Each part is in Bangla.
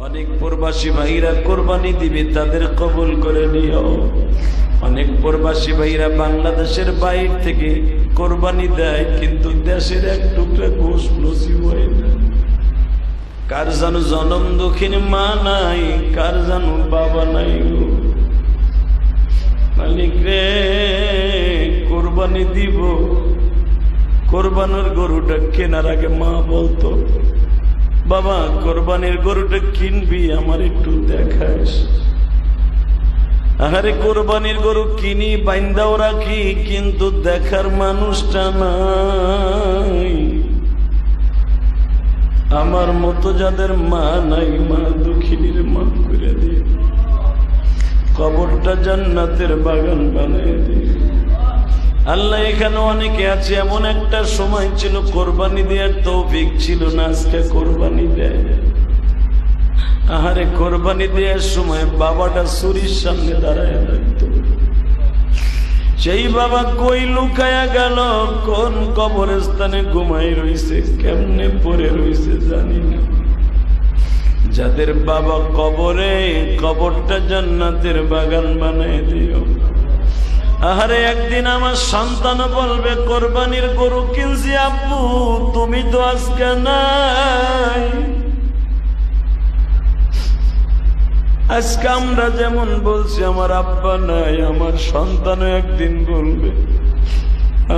অনেক প্রবাসী ভাইরা কোরবানি দিবে, তাদের কবুল করে নিও। অনেক প্রবাসী ভাইরা বাংলাদেশের বাইরে থেকে কোরবানি দেয়, কিন্তু দেশের এক টুকরা গোশ নসিব হয় না। কার জানো জনম দুঃখিনী মা নাই, কার জানো বাবা নাই। মালিক রে, কোরবানি দিব, কোরবানির গরুটা কেনার আগে মা বলতো, বাবা কোরবানির গরুটা কিনবি, আমার একটু দেখাস। আরে কোরবানির গরু কিনি, বাইন্দাও রাখি, কিন্তু দেখার মানুষটা নাই। আমার মতো যাদের মা নাই, মা দুঃখিনীর মা করে দিয়ে কবরটা জান্নাতের বাগান বানিয়ে দিয়ে। আল্লাহ, এখানে অনেকে আছে এমন একটা সময় ছিল কোরবানি দেওয়ার তৌফিক ছিল না, আজকে কোরবানি দেয়। আহারে কোরবানি দেওয়ার সময় বাবাটা ছুরির সামনে দাঁড়ায় থাকতো, সেই বাবা কই লুকায়া গেল, কোন কবরস্থানে ঘুমাই রইছে, কেমনে পড়ে রইছে জানি না। যাদের বাবা কবরে, কবরটা জান্নাতের বাগান বানায় দিও। আহারে একদিন আমার সন্তান বলবে, কোরবানির গরু কিনছি আব্বু, তুমি তো আজকে নাই। আজকে আমরা যেমন বলছি আমার আব্বা নাই, আমার সন্তানও একদিন বলবে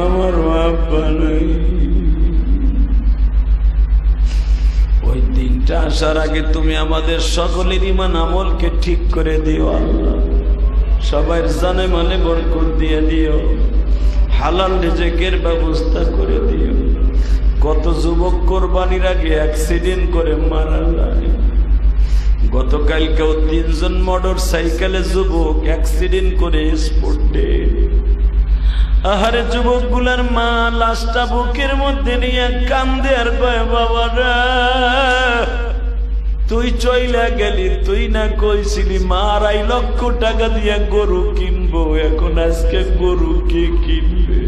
আমার আব্বা নাই। ওই দিনটা আসার আগে তুমি আমাদের সকলের ঈমান আমলকে ঠিক করে দিও আল্লাহ। সবার জানে মানে বরকত দিয়ে দিও, হালাল রিজিকের ব্যবস্থা করে দিও। কত যুবক কোরবানির আগে অ্যাক্সিডেন্ট করে মারা যায়। গতকালকেও 3 জন মোটর সাইকেলে যুবক অ্যাক্সিডেন্ট করে স্পট ডেড। আহারে যুবক গুলার মা লাশটা বুকের মধ্যে নিয়ে কান্দে আর কয়, বাবা রে তুই চইলা গেলি, তুই না কইছিলি মা 2.5 লক্ষ টাকা দিয়া গরু কিনবো, এখন আজকে গরু কে কিনবে?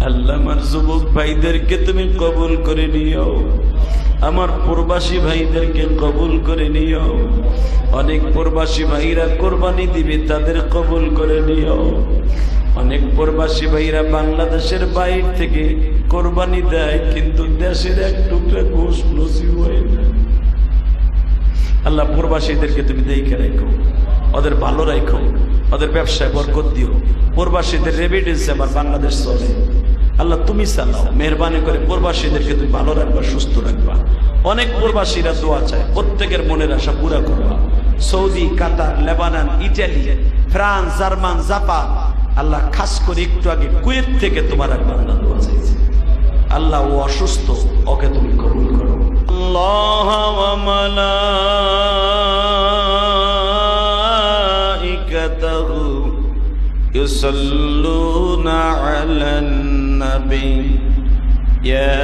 আল্লাহ আমার যুবক ভাইদেরকে তুমি কবুল করে নিও, আমার প্রবাসী ভাইদেরকে কবুল করে নিও। অনেক প্রবাসী ভাইরা কোরবানি দিবে, তাদের কবুল করে নিও। অনেক প্রবাসী ভাইরা বাংলাদেশের বাইরে থেকে কোরবানি দেয়, কিন্তু দেশের এক টুকরা গোশ নসিব হয় না। আল্লাহ প্রবাসীদেরকে তুমি দেখে রাখো, ওদের ভালো রাখো, ওদের ব্যবসায় বরকত দিও। প্রবাসীদের রেমিটেন্সে আমার বাংলাদেশ চলে, আল্লাহ তুমি চালাও। মেহরবানি করে প্রবাসীদেরকে তুমি ভালো রাখবা, সুস্থ রাখবা। অনেক প্রবাসীরা দোয়া চায়, প্রত্যেকের মনের আশা পুরা করবা। Saudi, Qatar, Lebanon, Italy, France, German, Japan, আল্লাহ খাস করে একটু আগে কুয়েত থেকে তোমার এক বান্দা দোয়া চাইছে। আল্লাহ ও অসুস্থ, ওকে তুমি কবুল করো। আল্লাহ ওয়া মালাইকাতুহু ইউসাল্লুনা আলান নবী ইয়া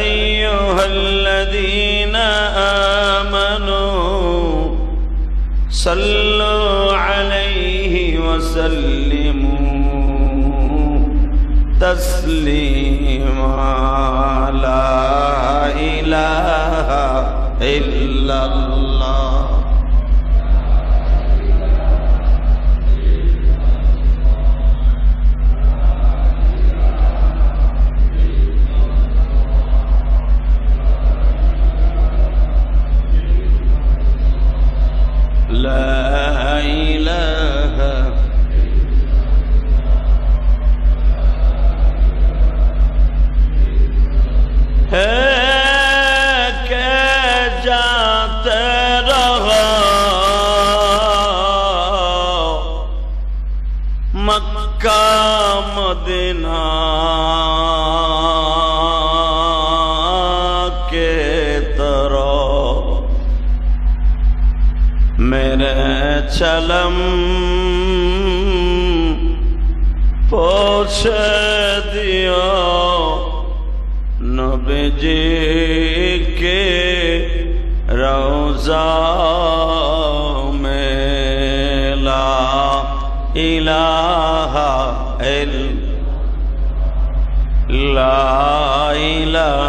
আইয়ুহাল্লাযীনা আমানু সাল্লু আলাইহি ওয়া সাল্লিমু তাসলিমা। লা ইলাহা ইল্লাল্লাহ। मक्का मदीना के तरफ मेरे चलम पहुँचे दियो नबीजी के रौज़ा में। ला इलाहा इल्लल्लाह, ला इलाहा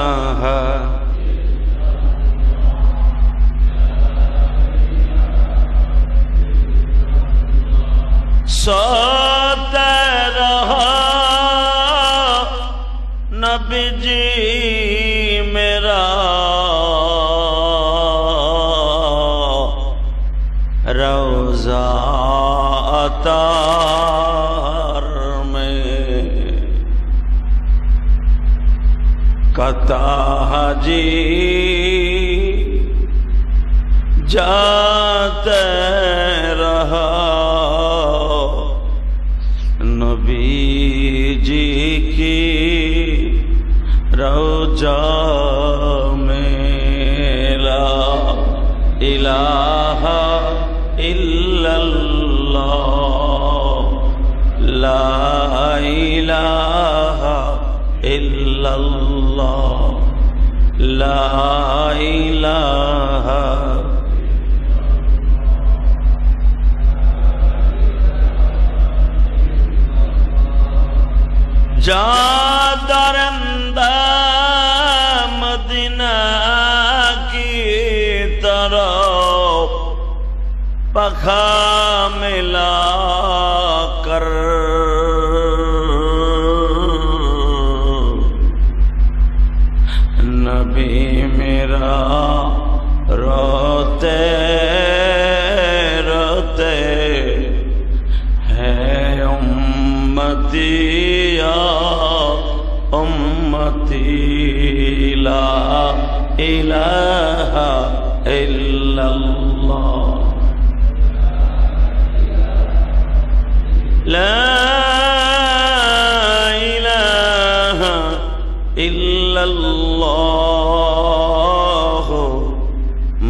नबीजी मेरा रोजा अतार में कता हाजी जाते रहा नबी जी की रोजा में ला इलाहा इल्लल्लाह ला इलाहा इल्लल्लाह ला इलाहा जा दरिंदा मदीना की तरफ पखा मिला कर नबी मेरा रोते रोते है उम्मती उम्मती ला इलाहा इल्लल्लाह ला इलाहा इल्लल्लाह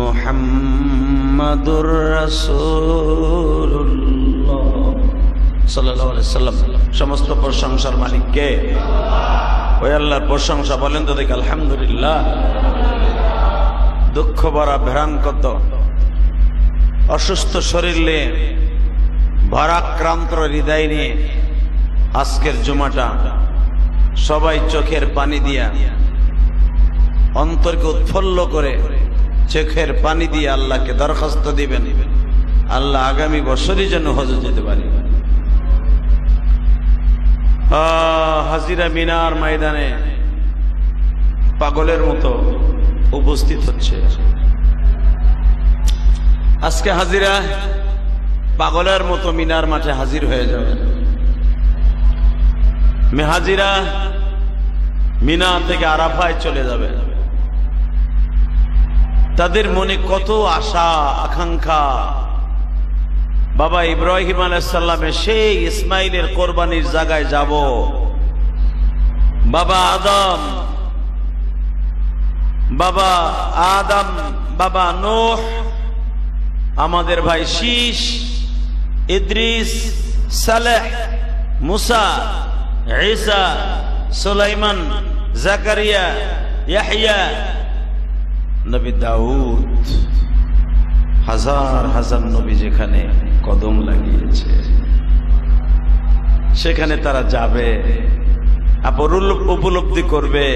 मुहम्मदुर रसूलुल्लाह সাল্লাল্লাহু আলাইহি সাল্লাম। সমস্ত প্রশংসার মালিক কে? ওই আল্লাহর প্রশংসা বলেন তো দেখি আলহামদুলিল্লাহ। দুঃখ ভরা ভ্রান্ত অসুস্থ শরীর নিয়ে ভারাক্রান্ত হৃদয় নিয়ে আজকের জুমাটা সবাই চোখের পানি দিয়া অন্তরকে উৎফুল্ল করে চোখের পানি দিয়ে আল্লাহকে দরখাস্ত দিবেন আল্লাহ আগামী বছরই যেন হজে যেতে পারি। হাজিরা মিনার ময়দানে পাগলের মতো উপস্থিত হচ্ছে। আজকে হাজিরা পাগলের মতো মিনার মাঠে হাজির হয়ে যাবে। হাজিরা মিনা থেকে আরাফায় চলে যাবে। তাদের মনে কত আশা আকাঙ্ক্ষা, বাবা ইব্রাহিম আলাইহিস সালামের সেই ইসমাইলের কোরবানির জায়গায় যাব, বাবা আদম, বাবা নূহ, আমাদের ভাই শীশ, ইদ্রিস, সালেহ, মুসা, ঈসা, সুলাইমান, জাকারিয়া, ইয়াহইয়া, নবী দাউদ, হাজার হাজার নবী যেখানে কদম লাগিয়েছে সেখানে তারা যাবে, উপলব্ধি করবে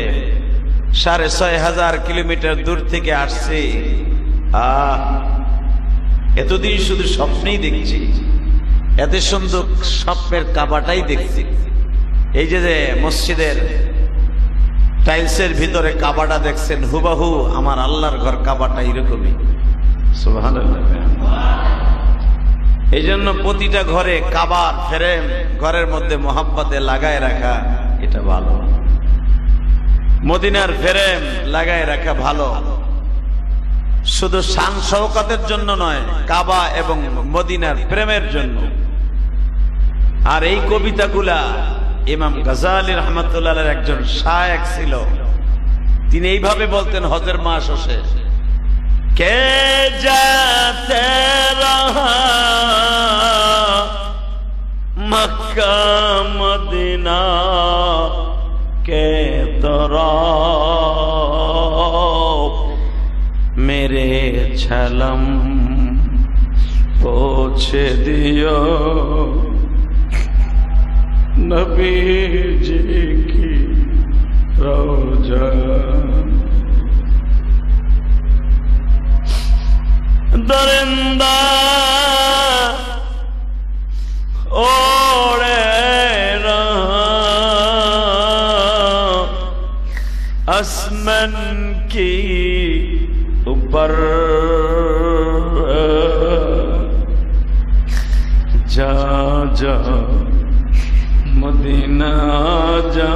৬,৫০০ কিলোমিটার দূর থেকে আসছে। এতদিন শুধু স্বপ্নেই দেখছি, এত সুন্দর স্বপ্নের কাবাটাই দেখছি। এই যে মসজিদের টাইলসের ভিতরে কাবাটা দেখছেন, হুবাহু আমার আল্লাহর ঘর কাবাটা এরকমই। সুবহানাল্লাহ। এই জন্য প্রতিটা ঘরে কাবার ফ্রেম ঘরের মধ্যে মোহাব্বতে লাগায় রাখা এটা ভালো, মদিনার ফ্রেম লাগায় রাখা ভালো, শুধু শান শওকতের জন্য নয়, কাবা এবং মদিনার প্রেমের জন্য। আর এই কবিতাগুলা ইমাম গাজালি রাহমাতুল্লাহ একজন শায়েখ ছিল, তিনি এইভাবে বলতেন হজের মাস আসে, কে যাতে রহা মক্কা মদিনা কে তরফ মেরে ছলম পৌঁছে দিও নবী জি কি রওজা। दरिंदा ओढ़े रहा आसमान के ऊपर जा जा मदीना जा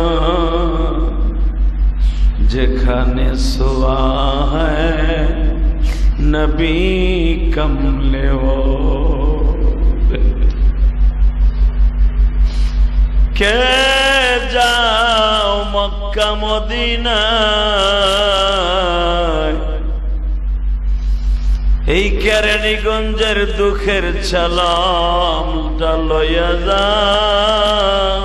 जेखाने सोआ है नबी कमले वो के जाओ मक्का मदीना এই কেরানীগঞ্জের দুঃখের ছালামটা লইয়া যাও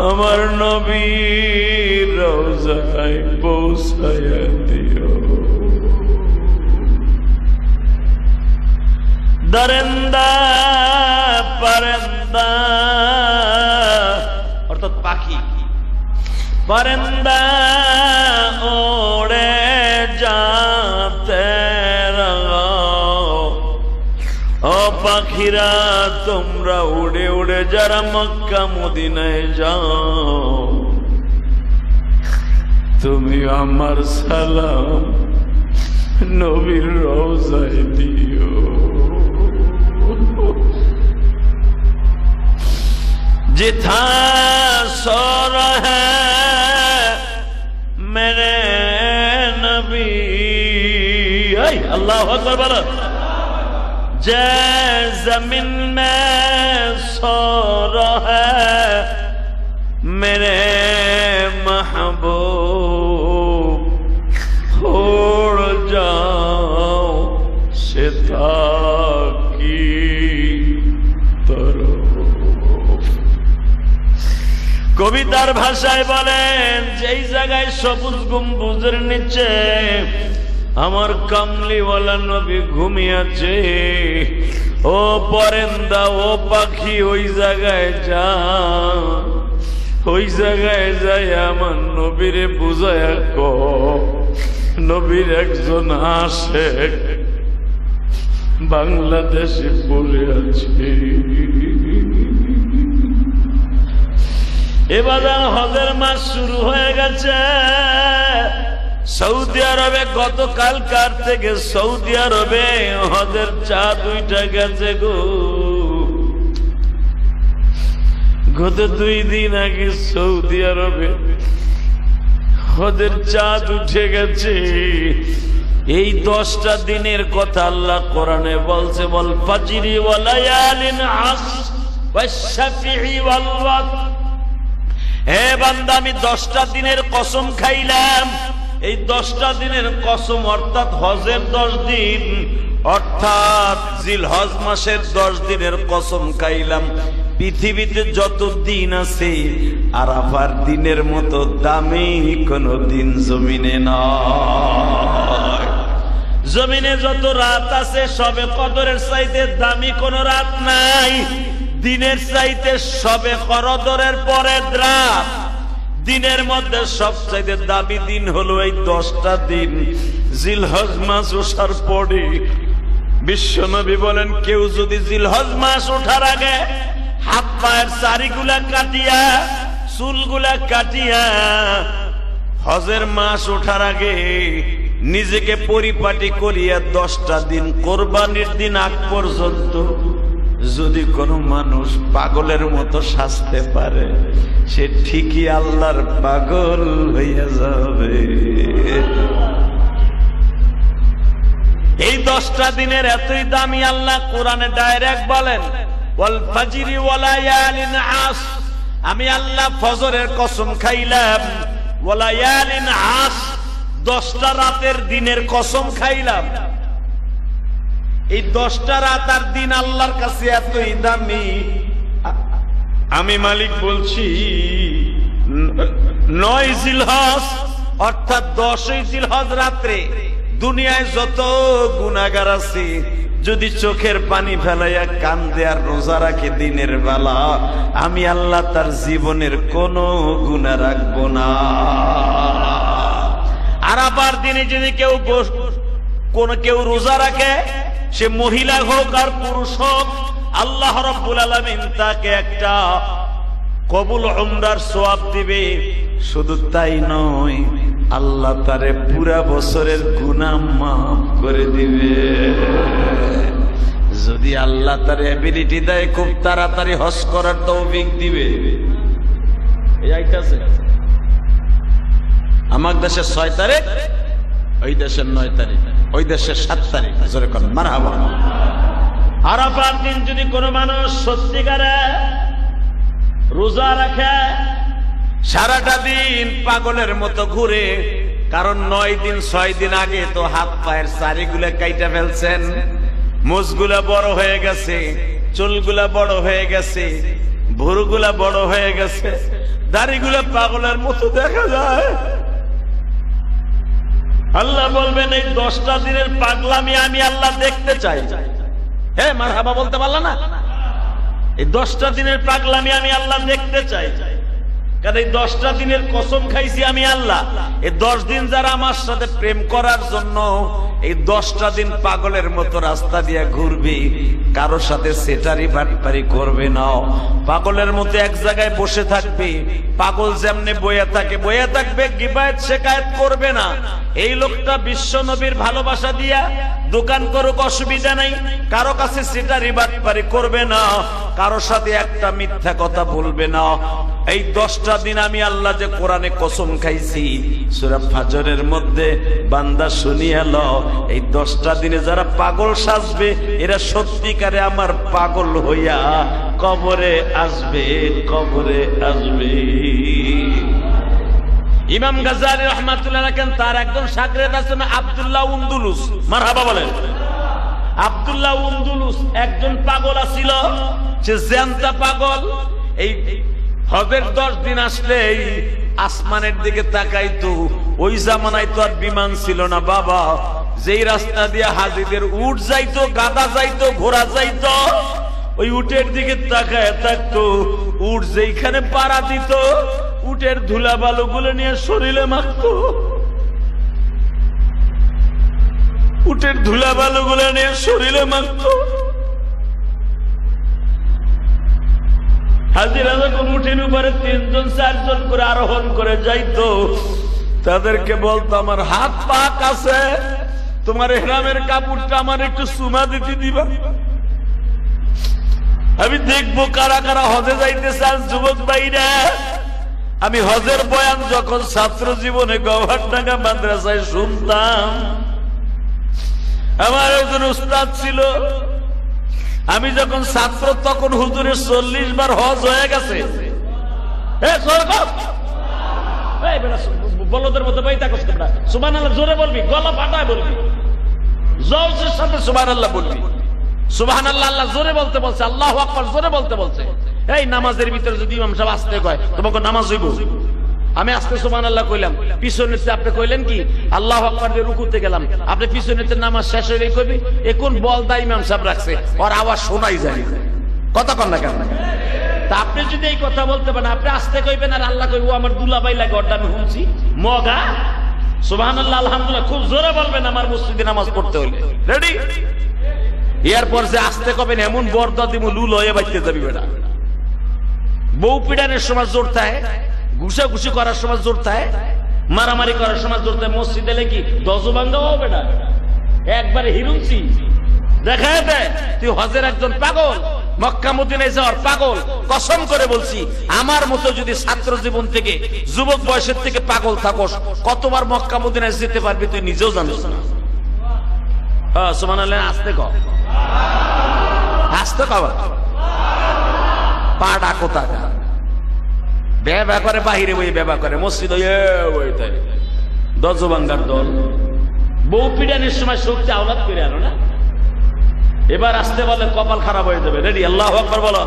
আমার নবীর রওজায় পৌঁছায়া দিও দরিন্দা পরিন্দা অর্থাৎ পাখি পরিন্দা ওড়ে जाते रहो ओ पाखिरा तुमरा उड़े उड़े जरा मक्का मदीनाय जाओ तुमी आमार सालाम नबीर रওজায় दियो जिथा सर है मेरे अल्लाह अकबर बोलो जै जमीन में सो रहा है मेरे महबूब उड़ जाओ सीता की तरफ कवितार भाषाয় বলেন যেই জায়গায় সবুজ গম্বুজের নিচে আমার কামলিওয়ালা নবী ঘুমিয়েছে ও পরেন্দা ও পাখি ওই জায়গায় যা ওই জায়গায় যাই আমার নবীরে বুঝায়া কো নবীর একজন আশেক বাংলাদেশে পড়ে আছে এবার হজের মাস শুরু হয়ে গেছে সৌদি আরবে গতকাল কার থেকে সৌদি আরবে হজের চাঁদ উঠে গেছে গো গত 2 দিন আগে সৌদি আরবে হজের চাঁদ উঠে গেছে এই 10টা দিনের কথা আল্লাহ কোরআনে বলছে বল ফাজরি ওয়া লায়ালিন আশর ওয়াশ শাফিঈ ওয়াল ওয়াতর হে বান্দা আমি 10টা দিনের কসম খাইলাম এই 10টা দিনের কসম অর্থাৎ হজের 10 দিন অর্থাৎ জিলহজ মাসের 10 দিনের কসম খাইলাম পৃথিবীতে যত দিন আছে আরাফার দিনের মতো দামি কোন দিন জমিনে নাই জমিনে যত রাত আছে সবে কদরের চাইতে দামি কোন রাত নাই দিনের চাইতে সবে কদরের পরে রাত দিনের মধ্যে সবচেয়ে দামি দিন হলো এই 10টা দিন জিলহজ মাস ওঠার পরে বিশ্বনবী বলেন কেউ যদি জিলহজ মাস ওঠার আগে হাত পায়ের চারিগুলা কাটিয়া চুলগুলা কাটিয়া হজের মাস ওঠার আগে নিজেকে পরিপাটি করিয়া 10টা দিন কোরবানির দিন আগ পর্যন্ত যদি কোনো মানুষ পাগলের মতো সাজতে পারে সে ঠিকই আল্লাহর পাগল হইয়া যাবে এই 10টা দিনের এতই দামি আল্লাহ কোরআনে ডাইরেক্ট বলেন ওয়াল ফাজরি ওয়া লায়ালিন আশর আমি আল্লাহ ফজরের কসম খাইলাম ওয়া লায়ালিন আশর 10টা রাতের দিনের কসম খাইলাম এই 10টা রাত আর দিন আল্লাহর কাছে এতই দামি আমি মালিক বলছি 9 জিলহজ অর্থাৎ 10 জিলহজ রাতে দুনিয়ায় যত গুনাহগার আছে যদি চোখের পানি ফেলাইয়া কান্দে আর রোজা রাখে দিনের বেলা আমি আল্লাহ তার জীবনের কোনো গুনাহ রাখবো না আর আবার দিনে যদি কেউ রোজা রাখে সে মহিলা হোক আর পুরুষ হোক আল্লাহ রাব্বুল আলামিন তাকে একটা কবুল উমরার সওয়াব দিবে। শুধু তাই নয়, আল্লাহ তারে পুরা বছরের গুনাহ মাফ করে দিবে। যদি আল্লাহ তার এবিলিটি দেয়, খুব তাড়াতাড়ি হজ করার তৌফিক দিবে। আমার দেশের 6 তারিখ, ওই দেশের 9 তারিখ, ওই দেশের 7 তারিখ। জোরে কোন মারহাবা। আরাফার দিন যদি কোনো মানুষ সত্যিকারে রোজা রাখে, সারাটা দিন পাগলের মতো ঘুরে, কারণ 9 দিন 6 দিন আগে তো হাত পায়ের সারিগুলো কাইটা ফেলছেন, মুছগুলা বড় হয়ে গেছে, চুলগুলা বড় হয়ে গেছে, ভুরুগুলা বড় হয়ে গেছে, দাড়িগুলা পাগলের মতো দেখা যায়। আল্লাহ বলবেন এই 10টা দিনের পাগলামি আমি আল্লাহ দেখতে চাই। হ্যাঁ মারহাবা বলতে পারলা না? এই 10টা দিনের পাগলামি আমি আল্লাহ দেখতে চাই। কারণ এই 10টা দিনের কসম খাইছি আমি আল্লাহ, এই 10 দিন যারা আমার সাথে প্রেম করার জন্য এই 10টা দিন পাগলের মতো রাস্তা দিয়ে ঘুরবি, কারো সাথে সেটারি বাটপারি করবে না, পাগলের মতো এক জায়গায় বসে থাকবে, পাগল যেমনে বইয়া থাকবে, গিবায়েত শিকায়েত করবে না। এই লোকটা বিশ্ব নবীর ভালোবাসা দিয়া দোকান করুক, অসুবিধা নাই, কারো কাছে সেটারি বাটপারি করবে না, কারো সাথে একটা মিথ্যা কথা বলবে না। এই 10টা দিন আমি আল্লাহ যে কোরআনে কসম খাইছি, সূরা ফাজরের মধ্যে বান্দা শুনিয়া লও, এই 10টা দিনে যারা পাগল সাজবে এরা সত্যিকারে আমার পাগল হইয়া কবরে আসবে, কবরে আসবে। ইমাম গাজ্জালী রাহমাতুল্লাহ আলাইহি তার একজন শাগরেদ আছেন আব্দুল্লাহ উনদুলুস, মারহাবা বলেন। আব্দুল্লাহ উনদুলুস একজন পাগল আছিল, সে জ্যান্ত পাগল। এই হজের 10 দিন আসলে আসমানের দিকে তাকাইতো। ওই জামানায় তো আর বিমান ছিল না বাবা, যেই রাস্তা দিয়ে হাজিদের উট যাইতো, গাদা যাইতো, ঘোড়া যাইতো, ওই উটের দিকে তাকায় থাকতো। উট যেইখানে পাড়া দিত, উটের ধুলা বালু গুলো নিয়ে শরীরে মাখতো, উটের ধুলা বালু গুলো নিয়ে শরীরে মাখতো। হাজিরা যখন উঠেন উপরে 3 জন 4 জন করে আরোহণ করে যাইতো, তাদেরকে বলতো আমার হাত পাক আছে, তোমার ইহরামের কাপড়টা আমার একটু সুমা দিতে দিবা, আমি দেখবো কারা কারা হজে যাইতে চান। যুবক ভাইরা, আমি হজের বয়ান যখন ছাত্র জীবনে গওহরডাঙ্গা মাদ্রাসায় শুনতাম, আমার একজন উস্তাদ ছিল, আমি যখন ছাত্র তখন হুজুরের 40 বার হজ হয়ে গেছে। বলদের মতো বই থাকো, সুবহানাল্লাহ জোরে বলবি, গলা ফাটায় বলবি, জোরের সাথে সুবহানাল্লাহ বলবি। সুবহানাল্লাহ আল্লাহ জোরে বলতে বলছে, আল্লাহু আকবার জোরে বলতে বলছে। এই নামাজের ভিতরে যদি ইমাম সাহেব আস্তে কয়, তোমাকে নামাজ হইব। আমি আস্তে সুবহানাল্লাহ কইলাম, পিছনে আপনি কইলেন কি আল্লাহু আকবার দিয়ে রুকুতে গেলাম, আপনি পিছনে নামাজ শেষ হয়ে কইবি এখন বলদা ইমাম সাহেব রাখছে, ওর আওয়াজ শোনাই যায়, কথা কন না কেন? তা আপনি যদি এই কথা বলতে পারেন, আপনি আস্তে কইবেন আর আল্লাহ কইব আমার দুলাভাই লাগে, ওরটা আমি শুনছি মগা। সুবহানাল্লাহ আলহামদুলিল্লাহ খুব জোরে বলবেন আমার মসজিদে নামাজ পড়তে হইলে। রেডি? এরপর যে আস্তে কবেন এমন বর্দা দিব লুল হয়ে বাইতে যাবি বেটা। বউ পিড়ানোর সময় জোর থাকে, ঘুষাঘুষি করার সময় জোর থাকে, মারামারি করার সময় জোর থাকে, মসজিদে এলে কি দজবাঙ্গা হবে না, একবারে হিরুনছি দেখা দেয় তুই হজের একজন পাগল, মক্কা মদিনায় যাওয়ার পাগল। কসম করে বলছি, আমার মতো যদি ছাত্র জীবন থেকে যুবক বয়সের থেকে পাগল থাকস, কতবার মক্কা মদিনায় যেতে পারবি তুই নিজেও জানিস না। সুবহানাল্লাহ আস্তে কও, আস্তে কও, পা ডাকো টাকা ব্যবহার করে, বাহিরে বই ব্যবহার করে, মসজিদ দজবাঙ্গার দল। বউ পিড়ানোর সময় শক্তি আওলাদ করে আনো না, এবার আসতে বলে কপাল খারাপ হয়ে যাবে। রেডি? আল্লাহু আকবার বলো।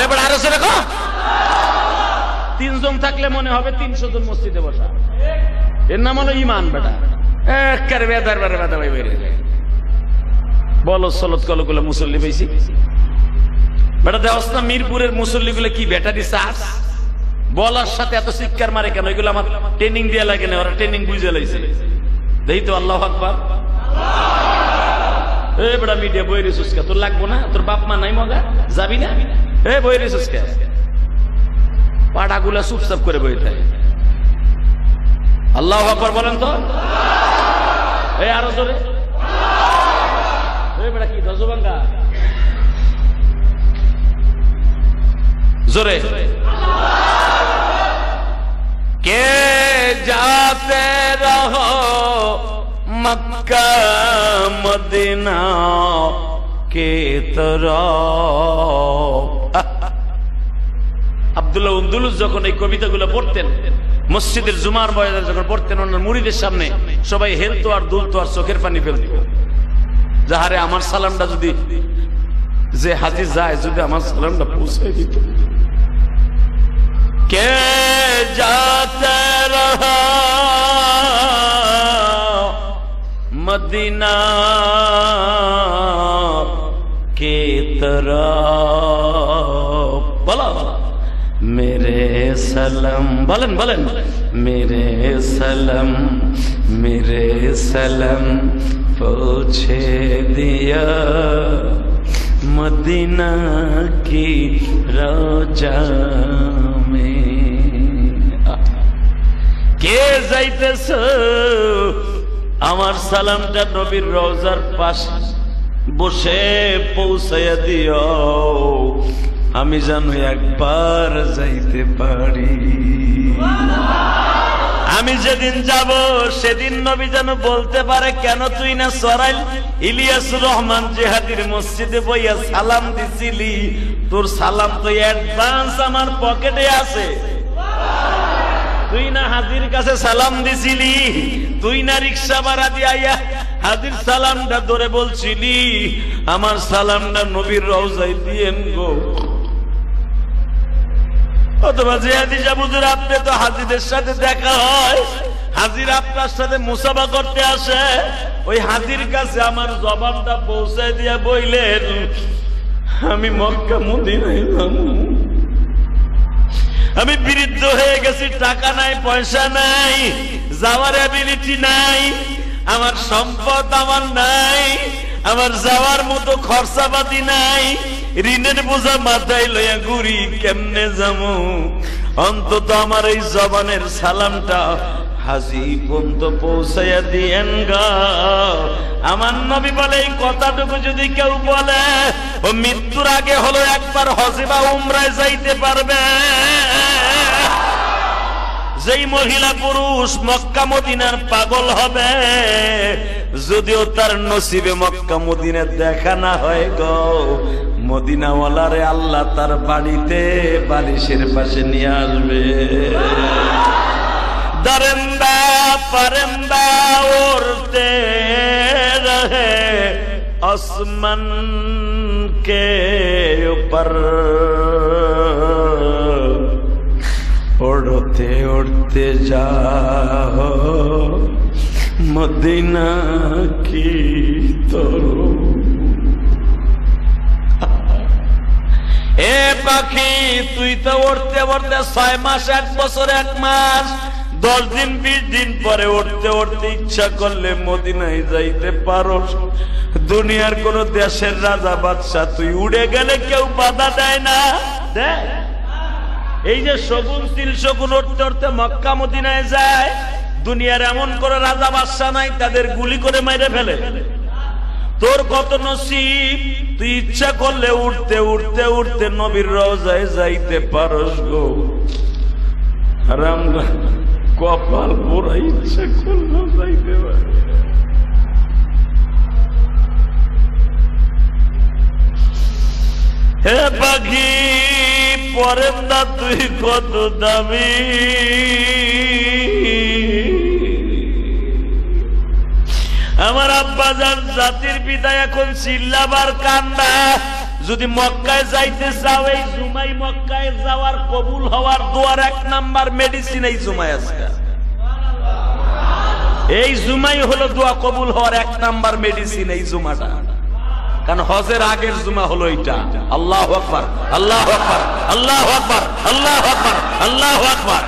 এবার আরো সে দেখো, 3 জন থাকলে মনে হবে 300 জন মসজিদে বসা, এর নাম হলো ইমান বেটা। একেবারে বেদার বেড়ে বেদা ভাই বেড়ে বলো সলত কলগুলো মুসল্লি পেয়েছি বেটা। দেওয়াস না মিরপুরের মুসল্লি গুলো কি ব্যাটারি চার্জ, বলার সাথে এত চিৎকার মারে কেন? এগুলো আমার ট্রেনিং দেওয়া লাগে না, ওরা ট্রেনিং বুঝে লাইছে। দেখি তো আল্লাহু আকবার। এ বেটা মিডিয়া বই রেসুসকা, তোর লাগবো না? তোর বাপ মা নাই মগা, যাবি না? এ বই রেসুসকা, পাড়াগুলা চুপচাপ করে বই থাকে। আল্লাহু আকবার বলেন তো। এই আরো জোরে। এই বেটা কি দজবাঙ্গা জোরে। কে যাতে রহো মক্কা মদিনা কে তরফ। আব্দুল্লাহ উন্দুলুস যখন এই কবিতাগুলো পড়তেন মসজিদের জুমার ময়দানে যখন পড়তেন, ওনার মুরিদের সামনে সবাই হেলতো আর দুলতো আর চোখের পানি ফেলত। যাহারে আমার সালামটা যদি যে হাজির যায়, যদি আমার সালামটা পৌঁছে দিত। কে যাতে রহা মদিনা কে তরফ। বলো মেরে সালাম, বলেন বলেন। মেরে সালাম পৌঁছে দিয়া মদিনা কি রওজা মে। কে যাইতেছ আমার সালামটা নবীর রওজার পাশে বসে পৌঁছাইয়া দিও, আমি যেন একবার যাইতে পারি। আমি যেদিন যাব সেদিন নবী যেন বলতে পারে, কেন তুই না সরাইল ইলিয়াসুর রহমান জিহাদির মসজিদে বইয়া সালাম দিছিলি, তোর সালাম তো অ্যাডভান্স আমার পকেটে আছে। তুই না হাজির কাছে সালাম দিছিলি, তুই না রিক্সা ভাড়া দিয়া হাজির সালামটা ধরে বলছিলি আমার সালামটা নবীর রওজায় দিয়েন গো। অথবা জিহাদি সাহেব হুজুর, আপনি তো হাজিদের সাথে দেখা হয়, হাজির আপনার সাথে মুসাফা করতে আসে, ওই হাজির কাছে আমার জবানটা পৌঁছে দিয়া বইলেন আমি মক্কা মদিনায় যাবো, আমি বৃদ্ধ হয়ে গেছি, টাকা নাই পয়সা নাই, যাওয়ার অ্যাবিলিটি নাই, আমার সম্পদ আমার নাই, আমার যাওয়ার মতো খরচাপাতি নাই, ঋণের বোঝা মাথায় লইয়া ঘুরি, কেমনে যাবো? অন্তত আমার এই জবানের সালামটা হাজি পর্যন্ত পৌঁছাইয়া দিয়েন গা। আমার নবী বলে এই কথাটুকু যদি কেউ বলে ও মৃত্যুর আগে হলো একবার হজে বা উমরায় যাইতে পারবে। যেই মহিলা পুরুষ মক্কা মদিনার পাগল হবে, যদিও তার নসিবে মক্কা মদিনা দেখা না হয় গো, মদিনাওয়ালারে আল্লাহ তার বাড়িতে বালিশের পাশে নিয়ে আসবে। দরিন্দা পরিন্দা উড়তে রহে আসমান কে উপর, उड़ते उड़ते जाओ मदीना की तरफ। এ পাখি তুই তো উড়তে উড়তে 6 মাস 1 বছর 1 মাস 10 দিন 20 দিন পরে উড়তে উড়তে ইচ্ছা করলে মদিনায় যাইতে পারো। দুনিয়ার কোন দেশের রাজা বাদশা তুই উড়ে গেলে কেউ বাধা দেয় না। দেখ এই যে শগুন তিল শগুন উঠতে উঠতে মক্কা মদিনায় যায়, দুনিয়ার এমন করে রাজা বাদশা নাই, তাদের গুলি করে মেরে ফেলে। তোর কত নসিব, তুই ইচ্ছা করলে উঠতে উঠতে উঠতে নবীর রওজায় যাইতে পারস গো। আর আমরা কপাল পোড়া ইচ্ছা করলে যাইতে পারি। হে পাখি পরের না তুই কত দামি, আমার আব্বাজান জাতির পিতা এখন চিল্লাবার কান্দা। যদি মক্কায় যাইতে চাও, এই জুমাই মক্কায় যাওয়ার কবুল হওয়ার দোয়ার 1 নাম্বার মেডিসিন এই জুমাই আছে। এই জুমাই হলো দোয়া কবুল হওয়ার 1 নাম্বার মেডিসিন এই জুমাটা। কারণ হজের আগের জুমা হলো এটা। আল্লাহু আকবার, আল্লাহু আকবার, আল্লাহু আকবার, আল্লাহু আকবার, আল্লাহু আকবার।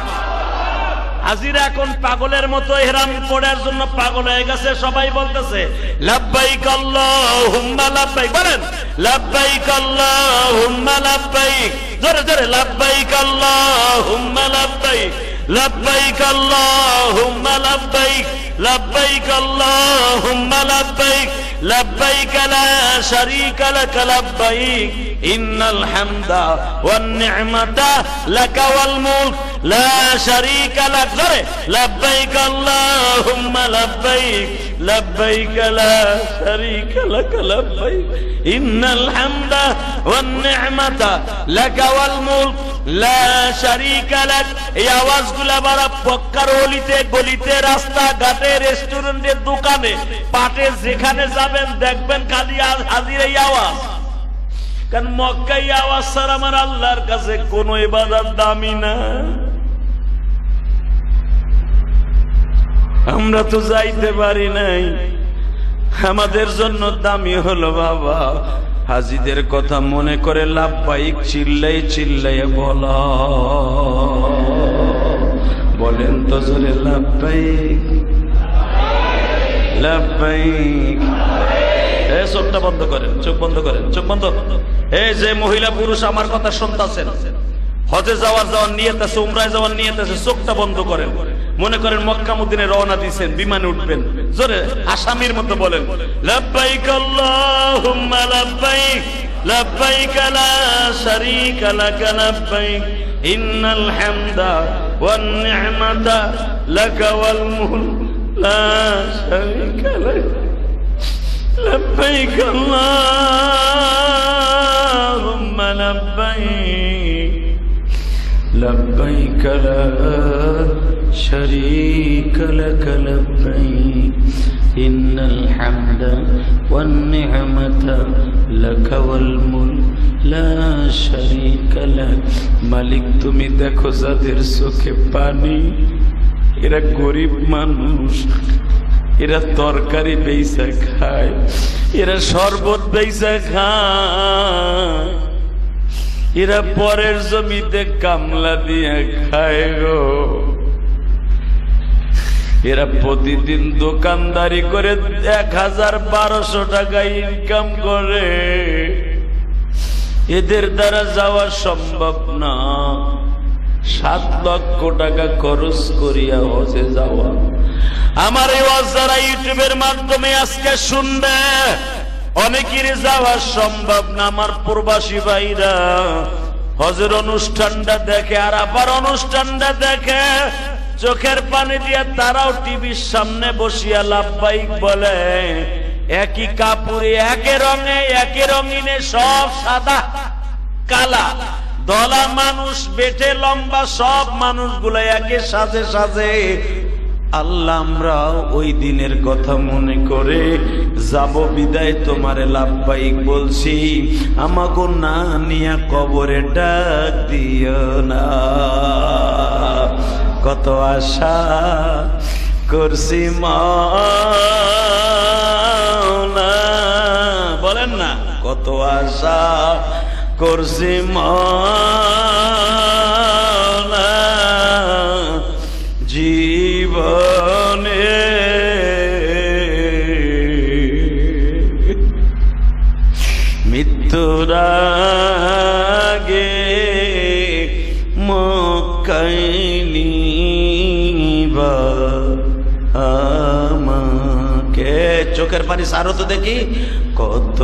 হাজিরা এখন পাগলের মতো ইহরাম পড়ার জন্য পাগল হয়ে গেছে। সবাই বলতেছে লাব্বাইক আল্লাহুম্মা লাব্বাইক, বলেন লাব্বাইক আল্লাহুম্মা লাব্বাইক। জোরে জোরে লাব্বাইক আল্লাহুম্মা লাব্বাইক লাব্বাইক আল্লাহুম্মা লাব্বাইক লাব্বাইক আল্লাহুম্মা লাব্বাইক লাব্বাইক লা শারীকা লাক লাব্বাইক ইন্নাল হামদা ওয়ান নি'মাতা লাকা ওয়াল মুলক লা শারীকা লাক জোরে লাব্বাইক আল্লাহুম্মা লাব্বাইক লাব্বাইক লা শারীকা লাক লাব্বাইক ইন্নাল হামদা ওয়ান নি'মাতা লাকা ওয়াল মুলক লা শারীকা লাক। এই আওয়াজগুলো বড় পক্কার অলিতে গলিতে রাস্তা ঘাটে রেস্টুরেন্টে দোকানে পাটে যেখানে যাবেন দেখবেন খালি হাজির এই আওয়াজ। কারণ মক্কায় এই আওয়াজ ছাড়া আমার আল্লাহর কাছে কোনো ইবাদত দামি না। আমরা তো যাইতে পারি নাই, আমাদের জন্য দামি হলো বাবা হাজিদের কথা মনে করে লাব্বাইক চিল্লাই চিল্লাই বলা। বলেন তো জোরে লাব্বাইক লাব্বাইক। চোখটা বন্ধ করেন, চোখ বন্ধ করেন, চোখ বন্ধ। এই যে মহিলা পুরুষ আমার কথা শুনতেছেন, হজে যাওয়ার নিয়ত আছে, উমরায় যাওয়ার নিয়ত আছে, চোখটা বন্ধ করেন। মনে করেন মক্কা মদিনে রওনা দিয়েছেন, বিমানে উঠবেন, জোরে আসামির মতো বলেন লাব্বাইক আল্লাহুম্মা লাব্বাইক লাব্বাইক লা শারীকা লাক লাব্বাইক ইন্নাল হামদা ওয়ান নি'মাতা লাকা ওয়াল মুলক লা শারীকা লাক লাব্বাইক আল্লাহুম্মা লাব্বাইক লাব্বাইক লা শারীকা লাক লাব্বাইক ইন্নাল হামদা ওয়ান নি'মাতা লাকা ওয়াল মুলক লা শারীকা লাক। মালিক তুমি দেখো যাদের চোখে পানি, এরা গরিব মানুষ, এরা তরকারি বেইচা খায়, এরা শরবত বেইচা খায়, এরা পরের জমিতে কামলা দিয়ে খায় গো। এরা প্রতিদিন দোকানদারি করে ১,১২০০ টাকা ইনকাম করে, এদের দ্বারা যাওয়া সম্ভব না। ৭ লক্ষ টাকা খরচ করিয়া হজে যাওয়া। আমার এই ওয়াজ যারা ইউটিউবের মাধ্যমে আজকে শুনবে, অনেকেরই যাওয়া সম্ভব না। আমার প্রবাসী ভাইরা হজের অনুষ্ঠানটা দেখে আর আবার অনুষ্ঠানটা দেখে চোখের পানি দিয়ে তারাও টিভির সামনে বসিয়া লাব্বাইক বলে। একই কাপড়ে একই রঙে একই রঙিনে, সব সাদা কালা দলা মানুষ, বেটে লম্বা, সব মানুষগুলো একে সাজে সাজে। আল্লাহ আমরা ওই দিনের কথা মনে করে যাব বিদায় তোমারে লাব্বাইক বলছি, আমাকে না নিয়া কবরে ডাক দিও না। কত আশা করছি মাওলা, বলেন না কত আশা করছি মাওলা জীবনে, মৃত্যুর আগে মক্কায় নিবা আমাকে। চোখের পানি সারো তো দেখি। কত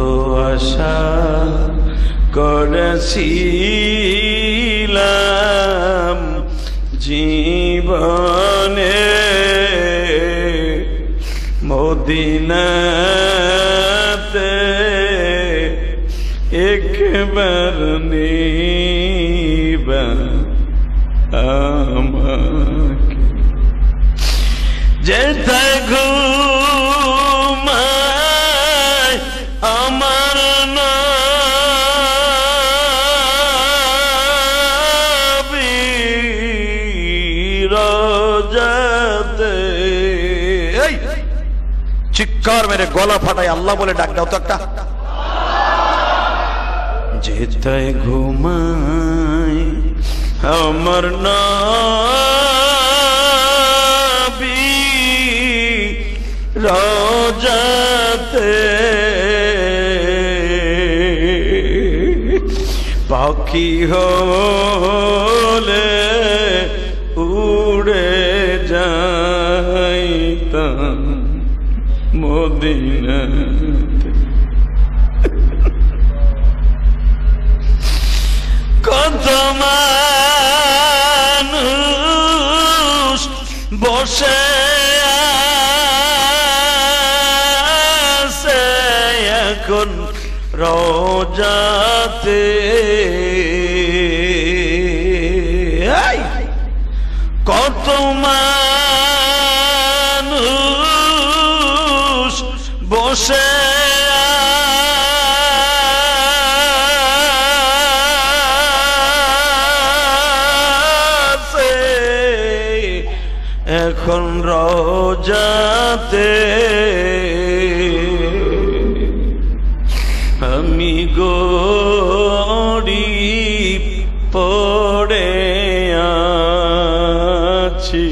আশা করেছিলাম জীবনে, মদিনাতে একবার নিবা আমাকে। যেথায় ঘুমায় আমার নবী রোজাতে। এই চিৎকার মেরে গলা ফাটাই আল্লাহ বলে ডাক দাও তো একটা। যেথায় ঘুমায় আমার নবী রোজাতে, পাখি হলে উড়ে যাইতাম মদিনাতে। কত মানুষ বসে আছে এখন রোজাতে, কত মানুষ বসে আছে এখন রোজাতে, আমি গরিব পড়ে আছি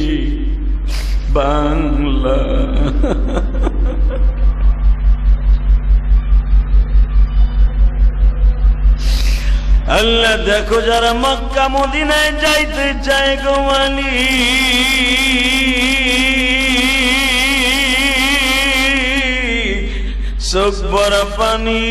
বাংলা। আল্লাহ দেখো যারা মক্কা মদিনায় যাইতে চায় গো মালিক, চোখ ভরা পানি,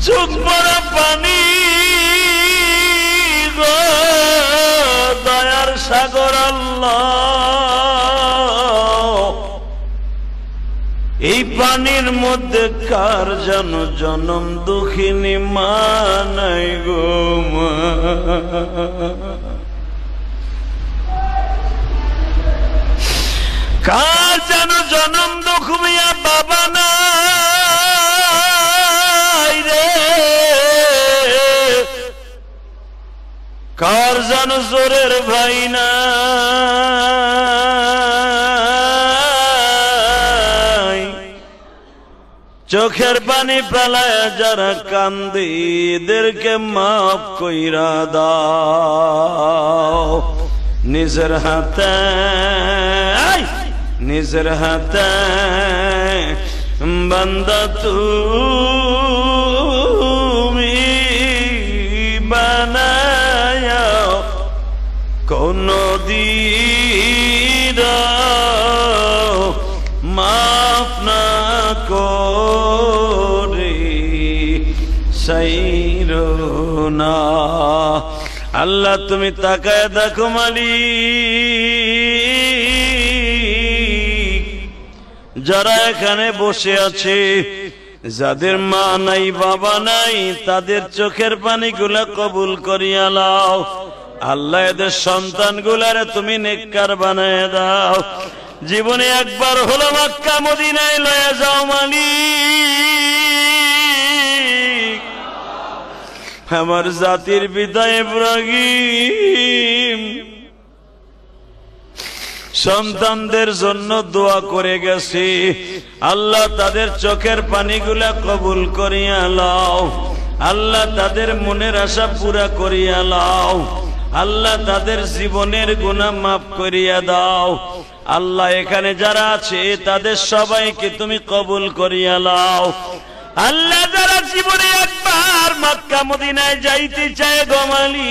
চোখ ভরা পানি গো দয়ার সাগর আল্লাহ, এই পানির মধ্যে কার যেন জনম দুঃখিনী মা নাই গো মা, কার যেন জনম দুঃখ মিয়া বাবা নাই রে, কার যেন জোরের ভাই না, চোখের পানি ফেলায় যারা কান্দে এদেরকে মাফ কইরা দাও, নিজের হাতে নিজের হাতে বান্দা তুমি বানায় কোন দিন মাফ না করে সাইরো না। আল্লাহ তুমি তাকায় দেখো মালিক, যারা এখানে বসে আছে যাদের মা নাই বাবা নাই তাদের চোখের পানিগুলা কবুল করিয়া লাও। আল্লাহ এদের সন্তানগুলারে তুমি নেককার বানায় দাও, জীবনে একবার হলো মক্কা মদিনায় লয়ে যাও মালিক। আমার জাতির পিতা ইব্রাহিম সন্তানদের জন্য দোয়া করে গেছে, আল্লাহ তাদের চোখের পানিগুলা কবুল করিয়া লাও, আল্লাহ তাদের মনের আশা পুরা করিয়া লাও, আল্লাহ তাদের জীবনের গুনাহ মাফ করিয়া দাও। আল্লাহ এখানে যারা আছে তাদের সবাইকে তুমি কবুল করিয়া লাও। আল্লাহ যারা জীবনে একবার মক্কা মদিনায় যাইতে চায় গো মালিক,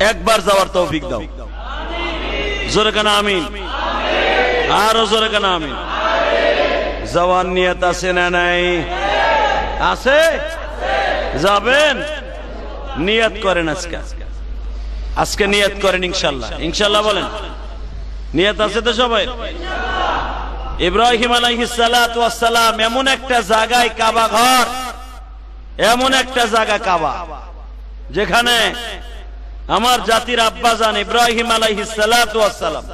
একবার যাওয়ার তৌফিক দাও। জোরে কানা আমিন, আরো জোরে কানা আমিন। যাওয়ার নিয়ত আছে না নাই? আছে? যাবেন? নিয়ত করেন আজকে, আজকে নিয়ত করেন ইনশাআল্লাহ। ইনশাআল্লাহ বলেন, নিয়ত আছে তো সবাই? ইব্রাহিম আলাইহিস সালাতু ওয়াস সালাম এমন একটা জায়গায় কাবা ঘর, এমন একটা জায়গা কাবা যেখানে আমার জাতির আব্বাজান ইব্রাহিম আলাইহিস সালাতু ওয়াস সালাম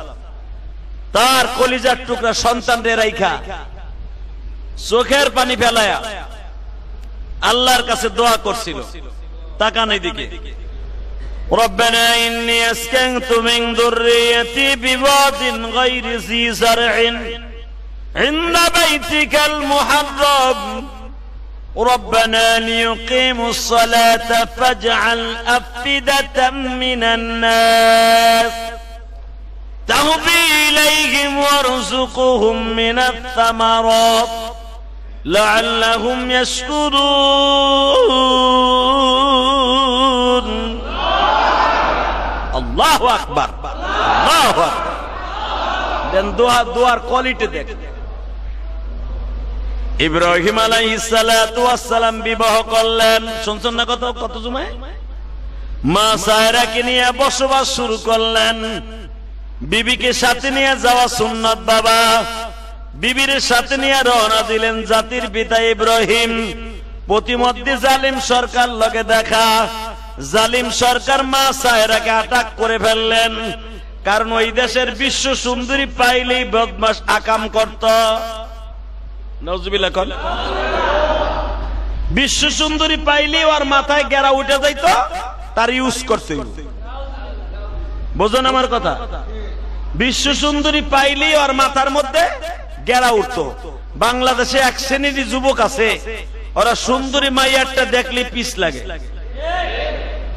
তার কলিজার টুকরা সন্তানদের রাইখা চোখের পানি ফেলায়া আল্লাহর কাছে দোয়া করছিল। তাকান এইদিকে, রব্বানা ইন্নী আসকানতু মিন যুররিয়্যাতি বিওয়াদিন গায়রি যী যারইন ইনদা বাইতিকাল মুহাররাম ربنا ليقيموا الصلاة فاجعل أفئدة من الناس تهوي إليهم وارزقهم من الثمرات لعلهم يشكرون الله أكبر الله أكبر দেন দোয়ার কোয়ালিটি দেখ ইব্রাহিম আলাইহিস সালাতু ওয়াস সালাম বিবাহ করলেন শুনছেন না কত জুমায় মা সায়রাকে নিয়ে বসবাস শুরু করলেন বিবিকে সাথে নিয়ে যাওয়া সুন্নাত বাবা বিবির সাথে নিয়ে রওনা দিলেন জাতির পিতা ইব্রাহিম প্রতিমধ্যে জালিম সরকার লগে দেখা জালিম সরকার মা সায়রাকে আটক করে ফেললেন কারণ ওই দেশের বিশ্ব সুন্দরী পাইলেই বদমাশ আকাম করত নাউজুবিল্লাহ কল বিশ্ব সুন্দরী পাইলেই ওর মাথায় গেরা উঠে যাইত তার ইউজ করতে বুঝুন আমার কথা বিশ্ব সুন্দরী পাইলেই ওর মাথার মধ্যে গেরা উঠতো বাংলাদেশে এক শ্রেণীর যুবক আছে ওরা সুন্দরী মাইয়ারটা দেখলে পিছ লাগে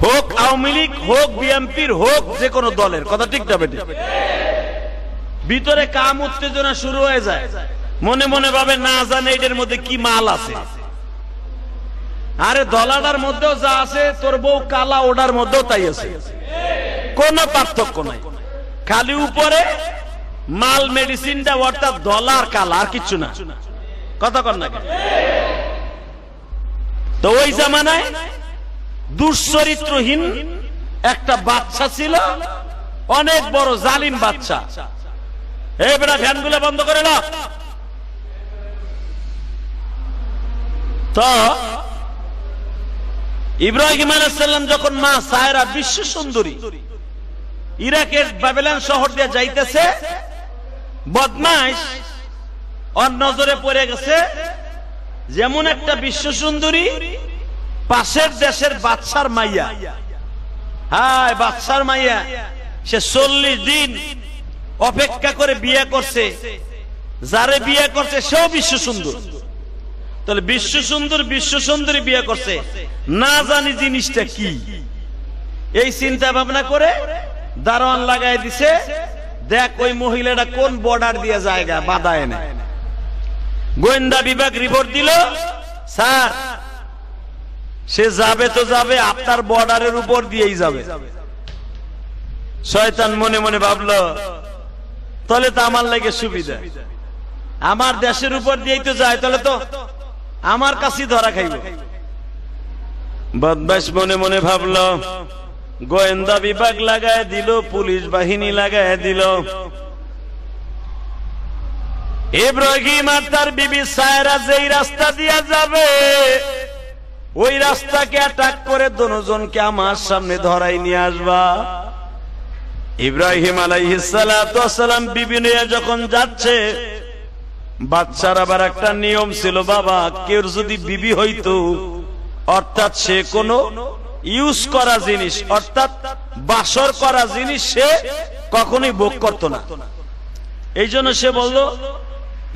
হোক আওয়ামী লীগ হোক বিএনপির হোক যে কোনো দলের কথা ঠিক না বেটি ভিতরে কাম উত্তেজনা শুরু হয়ে যায় মনে মনে ভাবে না জানে এটার মধ্যে কি মাল আছে আরে দলাটার মধ্যেও যা আছে তোর বউ কালা ওটার মধ্যেও তাই আছে কোনো পার্থক্য নাই খালি উপরে মাল মেডিসিনটা অর্থাৎ ডলার কালা আর কিছু না কথা কর না তো ওই জামানায় দুশ্চরিত্রহীন একটা বাচ্চা ছিল অনেক বড় জালিম বাচ্চা এই বেটা ফ্যানগুলো বন্ধ করে না তো ইব্রাহিম আলাইহিস সালাম যখন মা সায়রা বিশ্ব সুন্দরী ইরাকের বাবেলান শহর দিয়ে যাইতেছে বদমাইশ ওর নজরে পড়ে গেছে যেমন একটা বিশ্ব সুন্দরী পাশের দেশের বাদশার মাইয়া হায় বাদশার মাইয়া সে 40 দিন অপেক্ষা করে বিয়ে করছে যারে বিয়ে করছে সেও বিশ্ব সুন্দর তাহলে বিশ্ব সুন্দরী বিয়ে করছে না জানি জিনিসটা কি এই চিন্তা ভাবনা করে দারোয়ান লাগাই দিছে দেখ ওই মহিলাটা কোন বর্ডার দিয়ে জায়গা বাধায় না গোয়েন্দা বিভাগ রিপোর্ট দিল স্যার সে যাবে তো যাবে আপনার বর্ডারের উপর দিয়েই যাবে শয়তান মনে মনে ভাবলো তাহলে তো আমার লাগে সুবিধা আমার দেশের উপর দিয়েই তো যায় তাহলে তো আমার কাছে ধরা খাইব বদমাশ মনে মনে ভাবলো গোয়েন্দা বিভাগ লাগায় দিল পুলিশ বাহিনী লাগায় দিল ইব্রাহিম আর তার বিবি সায়রা যেই রাস্তা দিয়া যাবে ওই রাস্তাকে অ্যাটাক করে দুজনকে আমার সামনে ধরাই নিয়ে আসবা ইব্রাহিম আলাইহিস সালাতু ওয়াস সালাম বিবি নিয়ে যখন যাচ্ছে বাচ্চার আবার একটা নিয়ম ছিল বাবা কেউ যদি বিবি হইতো অর্থাৎ সে কোনো ইউজ করা জিনিস অর্থাৎ বাসর করা জিনিস সে কখনোই ভোগ করতো না এই জন্য সে বললো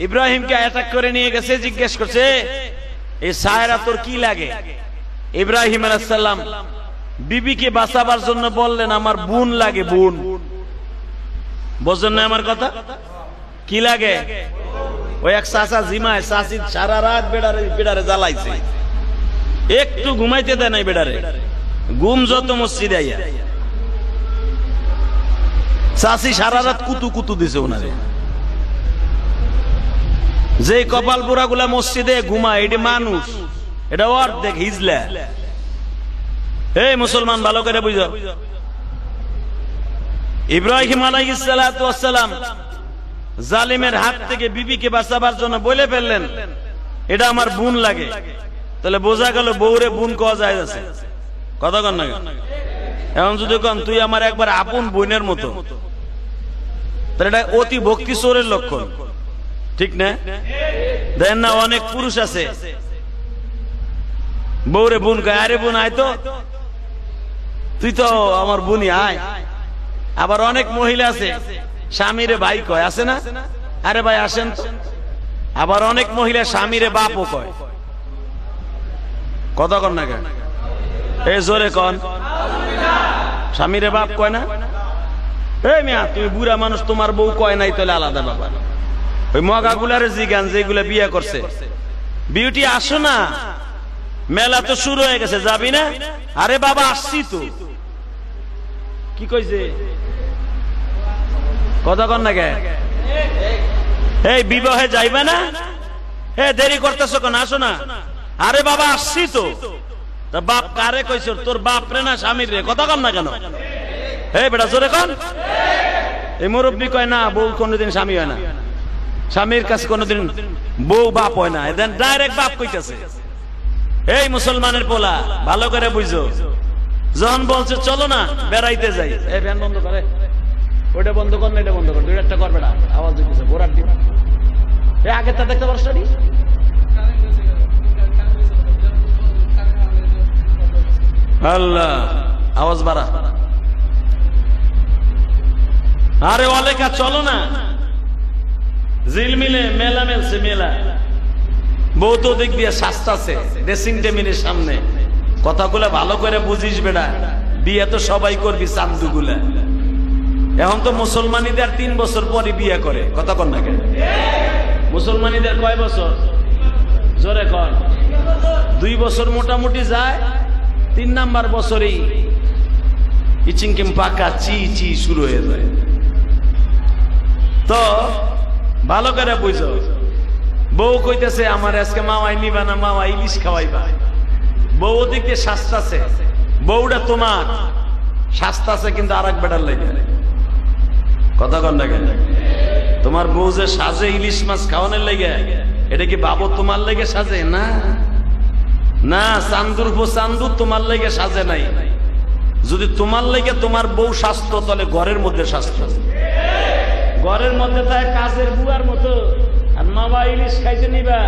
ইব্রাহিমকে অ্যাটাক করে নিয়ে গেছে জিজ্ঞেস করছে এই সায়রা তোর কি লাগে ইব্রাহিম আলাইহিস সালাম বিবিকে বাঁচাবার জন্য বললেন আমার বোন লাগে বোন বুঝছেন না আমার কথা কি লাগে ওই এক চাচা জিমায় চাচি সারা রাত বেড়ারে জ্বালাইছে একটু ঘুমাইতে দেয় নাই বেড়ারে ঘুম যত মসজিদে আইয়া চাচি সারা রাত কুতু কুতু দিছে ওনারে যে কপাল পোড়া গুলা মসজিদে ঘুমায় এটি মানুষ এটা অর্ধেক হিজলা এই মুসলমান ভালো করে বুঝো ইব্রাহিম আলাইহিস সালাতু ওয়াস সালাম জালিমের হাত থেকে বিবিকে বাঁচাবার জন্য বলে ফেললেন এটা আমার বোন লাগে তাহলে বোঝা গেল বউরে বোন কোয়া যায় আছে কথা কন না এখন যদি কন তুই আমার একবার আপন বোনের মতো তাহলে এটা অতি ভক্তি চোরের লক্ষণ ঠিক না দেখেন না অনেক পুরুষ আছে বউরে বোন কয় আরে বোন আয় তো তুই তো আমার বোনই আয় আবার অনেক মহিলা আছে স্বামীরে ভাই কয় আছে না আরে ভাই আসেন আবার অনেক মহিলা স্বামীরে বাপও কয় কথা কন না কেন? এই জোরে কন। স্বামীরে বাপ কয় না? এই মিয়া তুমি বুড়া মানুষ, তোমার বউ কয় নাই তাহলে আলাদা ব্যাপার। ওই মগাগুলারে জিগান যেগুলা বিয়ে করছে, বিউটি আসো না, মেলা তো শুরু হয়ে গেছে, যাবি না? আরে বাবা আসছি তো। কি কইছে? কথা কন না কে? এই বিবাহে যাইবে না? হে দেরি করতেছো কেন? আসো না। আরে বাবা আসছি তো। তা বাপ কারে কইছ? তোর বাপ রে না স্বামীর রে? কথা কন না কেন? এই বেটা জোরে কন। এই মুরব্বী কয় না বউ কোনোদিন স্বামী হয় না, স্বামীর কাছে কোনোদিন বউ বাপ হয় না, এদের ডাইরেক্ট বাপ কইতেছে। এই মুসলমানের পোলা ভালো করে বুঝো, যখন বলছে চলো না বেড়াইতে যাই, এই ফ্যান বন্ধ করে, ওইটা বন্ধ কর না, এটা বন্ধ কর, দুইটা একটা কর বেটা, আওয়াজ দিতেছে ঘোরার ডিম। এই আগেরটা দেখতে পারছ? আল্লাহ আওয়াজ বাড়া। আরে অলেখা চলো না, জিলমিলে মেলা মেলছে, মেলা বউ তো দিক দিয়ে শাস্তাছে ড্রেসিং টেবিলের সামনে। কথাগুলা ভালো করে বুঝিস বেটা, বিয়ে তো সবাই করবি চান্দুগুলা। এখন তো মুসলমানিদের 3 বছর পরে বিয়ে করে। কথা কন না কেন? মুসলমানিদের কয় বছর? জোরে কন। 2 বছর মোটামুটি যায়, 3 নাম্বার বছরেই ইচিংকিম পাকা চি চি শুরু হয়ে যায়। তো ভালো করে বুঝো, বউ কইতেছে আমার আজকে মাওয়াই নিবা না, মাওয়া ইলিশ খাওয়াইবা। বউ দিকে শাস্তাছে, বউটা তোমার শাস্তাছে কিন্তু আর এক বেটার লাগে। কথা কন না কেন? তোমার বউ যে সাজে ইলিশ মাছ খাওয়ানোর লাগে, এটা কি বাবু তোমার লেগে সাজে? না না, চান্দুর পো চান্দু তোমার লেগে সাজে নাই। যদি তোমার লেগে তোমার বউ স্বাস্থ্য, তাহলে ঘরের মধ্যে স্বাস্থ্য, ঘরের মধ্যে তাই কাজের বুয়ার মতো। আর মামা ইলিশ খাইতে নিবা,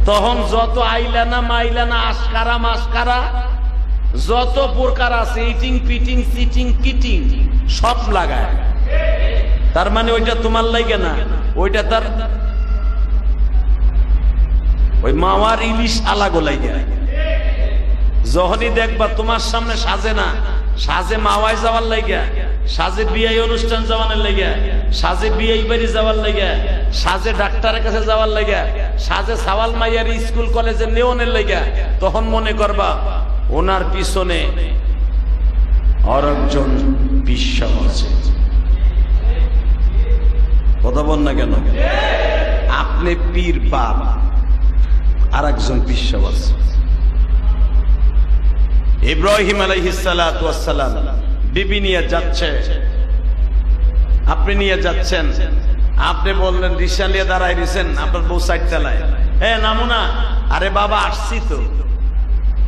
তখন যত আইলানা মাইলানা আশকারা মাসকারা যত প্রকার আছে, ইটিং পিটিং সিটিং কিটিং সব লাগায়। তার মানে ওইটা তোমার লাগে না, ওইটা তার ওই মাওয়ার ইলিশ আলাগো লাগে। যখনই দেখবা তোমার সামনে সাজে না, সাজে মাওয়ায় যাওয়ার লাগে, সাজে বিয়ে অনুষ্ঠান যাওয়ানোর লাগে, সাজে বিয়ে বাড়ি যাওয়ার লাগে, সাজে ডাক্তারের কাছে যাওয়ার লাগে, সাজে সাওয়াল মাইয়ার স্কুল কলেজে নেওয়ানোর লাগে, তখন মনে করবা ওনার পিছনে আরেকজন বিশ্বাস আছে। কথা বল না কেন? আপনি পীর বাপ, আর একজন বিশ্বাস আছে। ইব্রাহিম আলাইহিস সালাতু ওয়াস সালাম বিবি নিয়ে যাচ্ছে, আপনি নিয়ে যাচ্ছেন, আপনি বললেন রিক্সা নিয়ে দাঁড়াই দিয়েছেন, আপনার বউ সাইড চালায়, এ নামো না। আরে বাবা আসছি তো।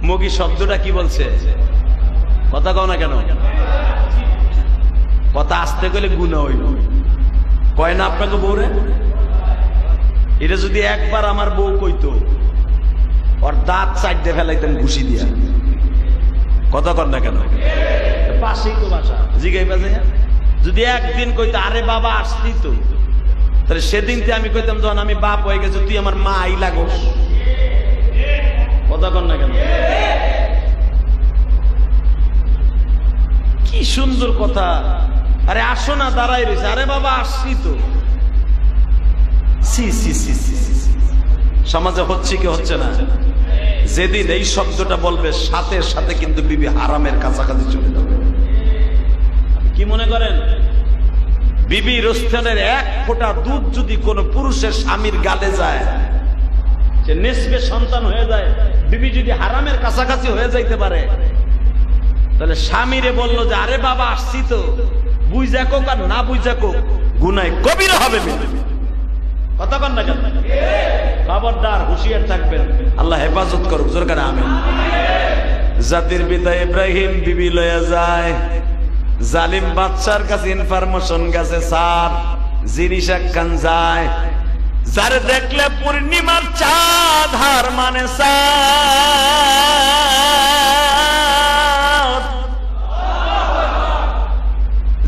মুগি শব্দটা কি বলছে? কথা কও না কেন? কথা আসতে গেলে গুণা হইল, কয় না আপনাকে বউরে? এটা যদি একবার আমার বউ কইতো, ওর দাঁত চাইতে ফেলাইতেন ঘুষি দিয়া। কথা কর না কেন? পাশেই তো বাসা, জিগাইবা যায়। যদি একদিন কইতো আরে বাবা আসতি তো, তাহলে সেদিন আমি কইতাম যখন আমি বাপ হয়ে গেছে তুই আমার মা আই লাগোস। কথা কর না কেন? কি সুন্দর কথা। আরে আসো না, দাঁড়াই রয়েছে, আরে বাবা আসছি তো। সি সি সি সি সমাজে হচ্ছে কি হচ্ছে না? যেদিন এই শব্দটা বলবে সাথে সাথে কিন্তু বিবি হারামের কাছাকাছি চলে যাবে। কি মনে করেন? বিবি রস্তানের 1 ফোঁটা দুধ যদি কোন পুরুষের স্বামীর গালে যায়, সে নেসবে সন্তান হয়ে যায়। বিবি যদি হারামের কাছাকাছি হয়ে যাইতে পারে, তাহলে স্বামীরে বললো যে আরে বাবা আসছি তো, বুঝা কোক আর না বুঝা কোক গুনায় কবিরা হবে। কথা কন না কেন? খবরদার, হুঁশিয়ার থাকবেন। আল্লাহ হেফাজত করুক, জোর করে আমিন। জাতির পিতা ইব্রাহিম বিবি লয়া যায়, জালিম বাদশার কাছে ইনফরমেশন গেছে, স্যার জিনিস একখান যায়, যারে দেখলে পূর্ণিমার চাঁদ হার মানে চাঁদ,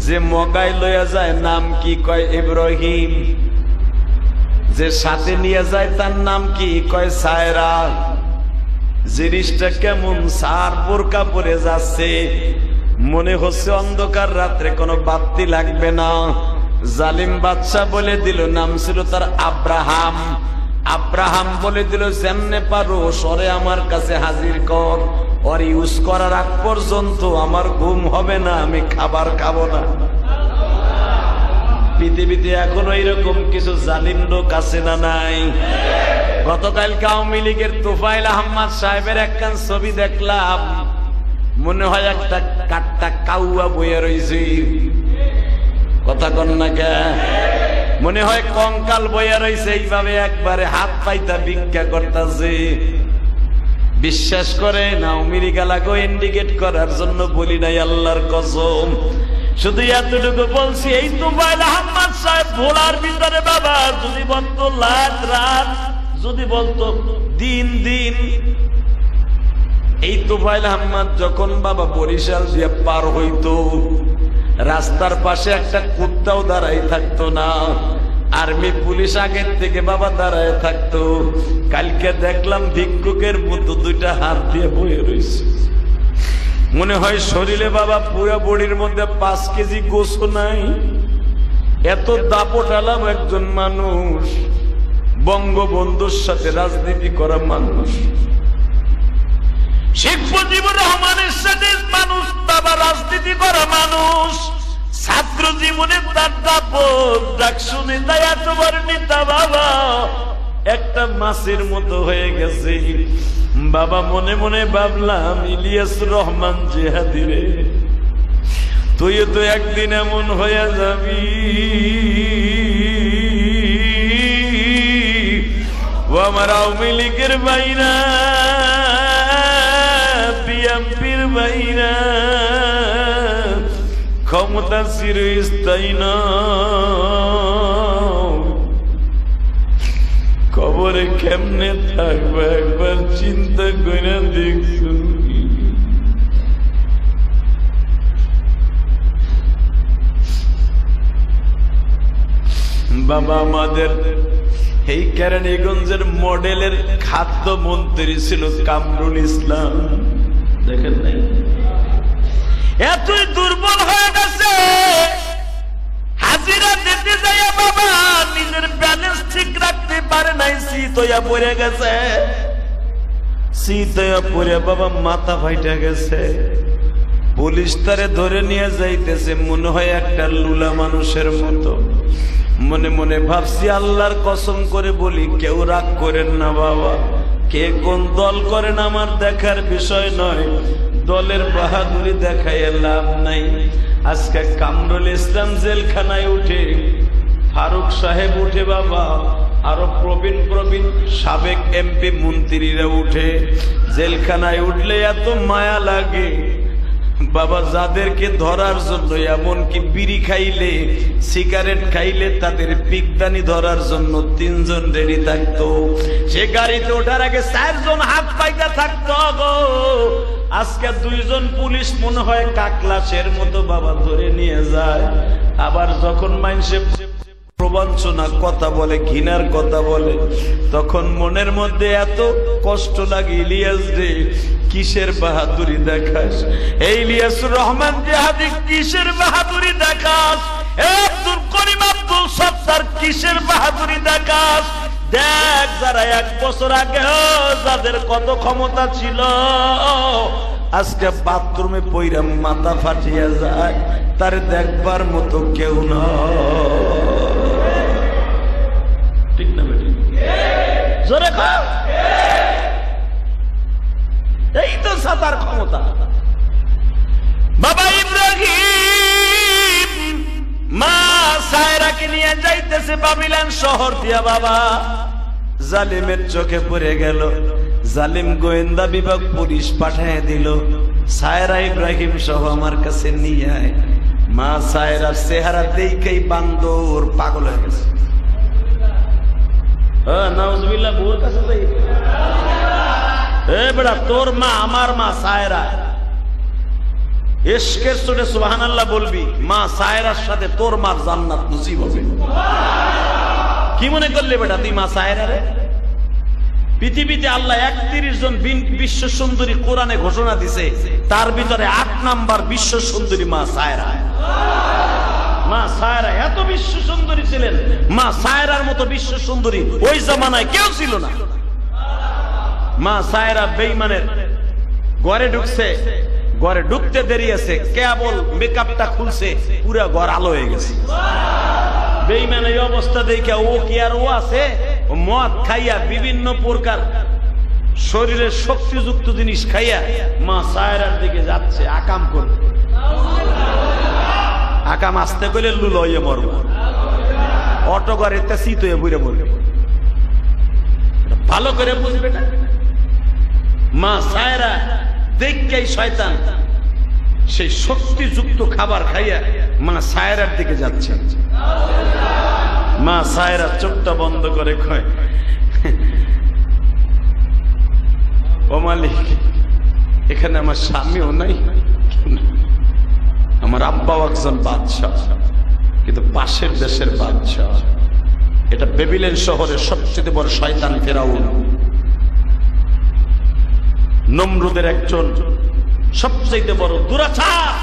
যে মগাই লয়া যায় নাম কি? কয় ইব্রাহিম। যে সাথে নিয়ে যায় তার নাম কি? কয় সায়রা। জিনিসটা কেমন, সার বোরকা পরে যাচ্ছে, মনে হচ্ছে অন্ধকার রাত্রে কোনো বাতি লাগবে না। জালিম বাদশা বলে দিল, নাম ছিল তার আব্রাহাম। আব্রাহাম বলে দিল, যেমনে পারো সরে আমার কাছে হাজির কর, ওর ইউজ করার আগ পর্যন্ত আমার ঘুম হবে না, আমি খাবার খাবো না। পৃথিবীতে এখনো এরকম কিছু জালিম লোক আছে না নাই? গতকালকে আওয়ামী লীগের তোফায়েল আহমদ সাহেবের একখান ছবি দেখলাম, মনে হয় একটা কাট্টা কাউয়া বইয়া রয়েছে, কথা কন না কে? মনে হয় কঙ্কাল বইয়া রয়েছে, এইভাবে একবারে হাত পাইতা ভিক্ষা করতেছে। বিশ্বাস করে না, আওয়ামী লীগ এলাকা ইন্ডিকেট করার জন্য বলি নাই, আল্লাহর কসম। শুধু এতটুকু বলছি, এই তোফায়েল আহমদ সাহেব ভোলার ভিতরে বাবা যদি বলতো রাত রাত, যদি বলতো দিন দিন, এই তোফায়েল আহমদ যখন বাবা বরিশাল দিয়ে পার হইতো, রাস্তার পাশে একটা কুত্তাও দাঁড়াই থাকতো না, আর্মি পুলিশ আগের থেকে বাবা দাঁড়ায় থাকতো। কালকে দেখলাম ভিক্ষুকের মতো দুইটা হাত দিয়ে বয়ে রয়েছে, মনে হয় শরীরে বাবা পুরো বডির মধ্যে 5 কেজি গোশত নাই। এত দাপটালাম একজন মানুষ, বঙ্গবন্ধুর সাথে রাজনীতি করা মানুষ, শেখ মুজিবুর রহমানের সাথে মানুষ বাবা রাজনীতি করা মানুষ, ছাত্র জীবনে তার দাপট ডাক শুনে তাই এতবার নেতা বাবা একটা মাছের মতো হয়ে গেছে। বাবা মনে মনে ভাবলাম, ইলিয়াস রহমান জিহাদি রে, তুইও তো একদিন এমন হয়ে যাবি। ও আমার আওয়ামী লীগের বাইরা, বিএনপির বাইরা, ক্ষমতা চিরস্থায়ী না, কবরে কেমনে থাকবে একবার চিন্তা করে দেখুন। বাবা আমাদের এই কেরানীগঞ্জের মডেলের খাদ্য মন্ত্রী ছিল কামরুল ইসলাম, দেখেন নাই? এতই দুর্বল হয়ে গেছে, হাজিরা দিতে যায় বাবা নিজের ব্যালেন্স ঠিক রাখতে পারে নাই, শীত হইয়া পড়ে গেছে, শীত হইয়া পড়ে বাবা মাথা ফাইটা গেছে। পুলিশ তারে ধরে নিয়ে যাইতেছে, মনে হয় একটা লুলা মানুষের মতো। মনে মনে ভাবছি, আল্লাহর কসম করে বলি, কেউ রাগ করেন না বাবা, কে কোন দল করেন আমার দেখার বিষয় নয়, দলের বাহাদুরি দেখায় লাভ নাই। আজকে কামরুল ইসলাম জেলখানায় উঠে, ফারুক সাহেব উঠে বাবা, আরো প্রবীণ সাবেক এমপি মন্ত্রীরা উঠে। জেলখানায় উঠলে এত মায়া লাগে বাবা, যাদেরকে ধরার জন্য এমনকি বিড়ি খাইলে সিগারেট খাইলে তাদের পিকদানি ধরার জন্য 3 জন রেডি থাকতো। সে গাড়িতে ওঠার আগে 4 জন হাত পাইতে থাকতো গো। আজকে 2 জন পুলিশ মনে হয় কাকলাশের মতো বাবা ধরে নিয়ে যায়। আবার যখন মানুষে প্রবঞ্চনা কথা বলে, ঘৃণার কথা বলে, তখন মনের মধ্যে এত কষ্ট লাগে, ইলিয়াস রে কিসের বাহাদুরি দেখাস, এই ইলিয়াসুর রহমান জিহাদি কিসের বাহাদুরি দেখাস, আব্দুল করিম আব্দুল সত্তার কিসের বাহাদুরি দেখাস। দেখ যারা 1 বছর আগে যাদের কত ক্ষমতা ছিল, আজকে বাথরুমে পইরা মাথা ফাটিয়া যায়, তার দেখবার মতো কেউ না। ঠিক না বেটি? জোরে কও। এই তো সাতার ক্ষমতা। বাবা ইব্রাহিম মা সায়রাকে নিয়ে যাইতেছে বাবিলন শহর দিয়া বাবা, জালিমের চোখে পড়ে গেল। জালিম গোয়েন্দা বিভাগ পুলিশ পাঠিয়ে দিল, সায়রা ইব্রাহিম সহ আমার কাছে নিয়ে আয়। মা সায়রার চেহারা দেখেই বান্দর পাগল হয়ে গেছে। নাউজুবিল্লাহ, বুর কাছে যাই। এ বেটা, তোর মা আমার মা সায়রা, ইশকের সুরে সুবহানাল্লাহ বলবি, মা সায়রার সাথে তোর মার জান্নাত নসিব হবে। কি মনে করলে বেটা তুই মা সায়রা রে? পৃথিবীতে আল্লাহ 31 জন বিশ্ব সুন্দরী কোরআনে ঘোষণা দিছে, তার ভিতরে 8 নাম্বার বিশ্ব সুন্দরী মা সায়রা। মা সায়রা এত বিশ্ব সুন্দরী ছিলেন, মা সায়রার মতো বিশ্ব সুন্দরী ওই জামানায় কেউ ছিল না। মা সায়রা বেঈমানের ঘরে ঢুকছে, ঘরে ঢুকতে দেরি আছে, কেবল মেকআপটা খুলছে, পুরো ঘর আলো হয়ে গেছে। বেঈমান এই অবস্থা দেখে ও কি আর ও আছে, মদ খাইয়া বিভিন্ন প্রকার শরীরের শক্তিযুক্ত জিনিস খাইয়া মা সায়রার দিকে যাচ্ছে আকাম করতে। আকাম আসতে গেলে লুল হয়ে মরবো, অটো ঘরে শীত হয়ে বুড়ে মরবে। ভালো করে বুঝবে না, মা সায়রা দেখেই শয়তান সেই শক্তিযুক্ত খাবার খাইয়া মা সায়রার দিকে যাচ্ছে। মা সায়রা চোখটা বন্ধ করে কয়, ও মালিক, এখানে আমার স্বামীও নাই, আমার আব্বাও একজন বাদশাহ, কিন্তু পাশের দেশের বাদশাহ। এটা বেবিলন শহরের সবচেয়ে বড় শয়তান ফেরাউন, নমরুদের একজন সবচেয়ে বড় দুরাচার,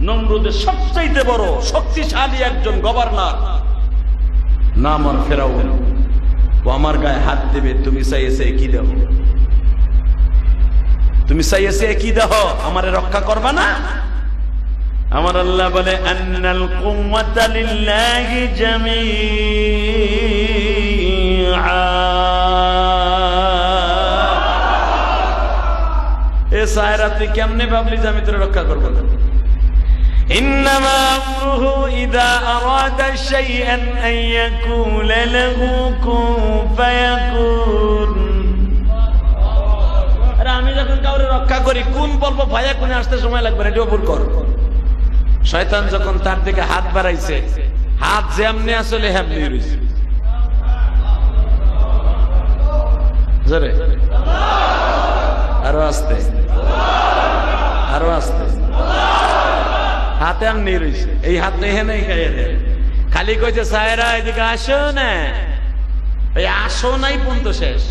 নমরুদের সবচেয়ে বড় শক্তিশালী একজন গভর্নর, নাম আর ফেরাউন। ও আমার গায়ে হাত দেবে, তুমি চাইছে কি দাও, তুমি চাইছে কি দাও, আমারে রক্ষা করবা না? আমার আল্লাহ বলে, আন্নাল কুওয়াতা লিল্লাহি জামিআ। এ সায়রা, তুই কেমনে ভাবলি যে আমি তোরে রক্ষা করবো না? ইন্নামা আমরুহু ইযা আরাদা শাইআন আন ইয়াকুলা লাহু কুন ফায়াকুন। আরে আমি যখন কাউরে রক্ষা করি, কোন বলবো ফায়াকুনে আসতে সময় লাগবে না, এটাও ভুল কর। শয়তান যখন তার দিকে হাত বাড়াইছে, হাত যেমনি আসলে হেমনি রইছে। জোরে আরো আস্তে, আরো আস্তে, হাতে আর নেই রয়েছে, এই হাত নেই খাইয়ে দেয়। খালি কইছে সায়রা এদিকে আসো না, এই আসো নাই পর্যন্ত শেষ।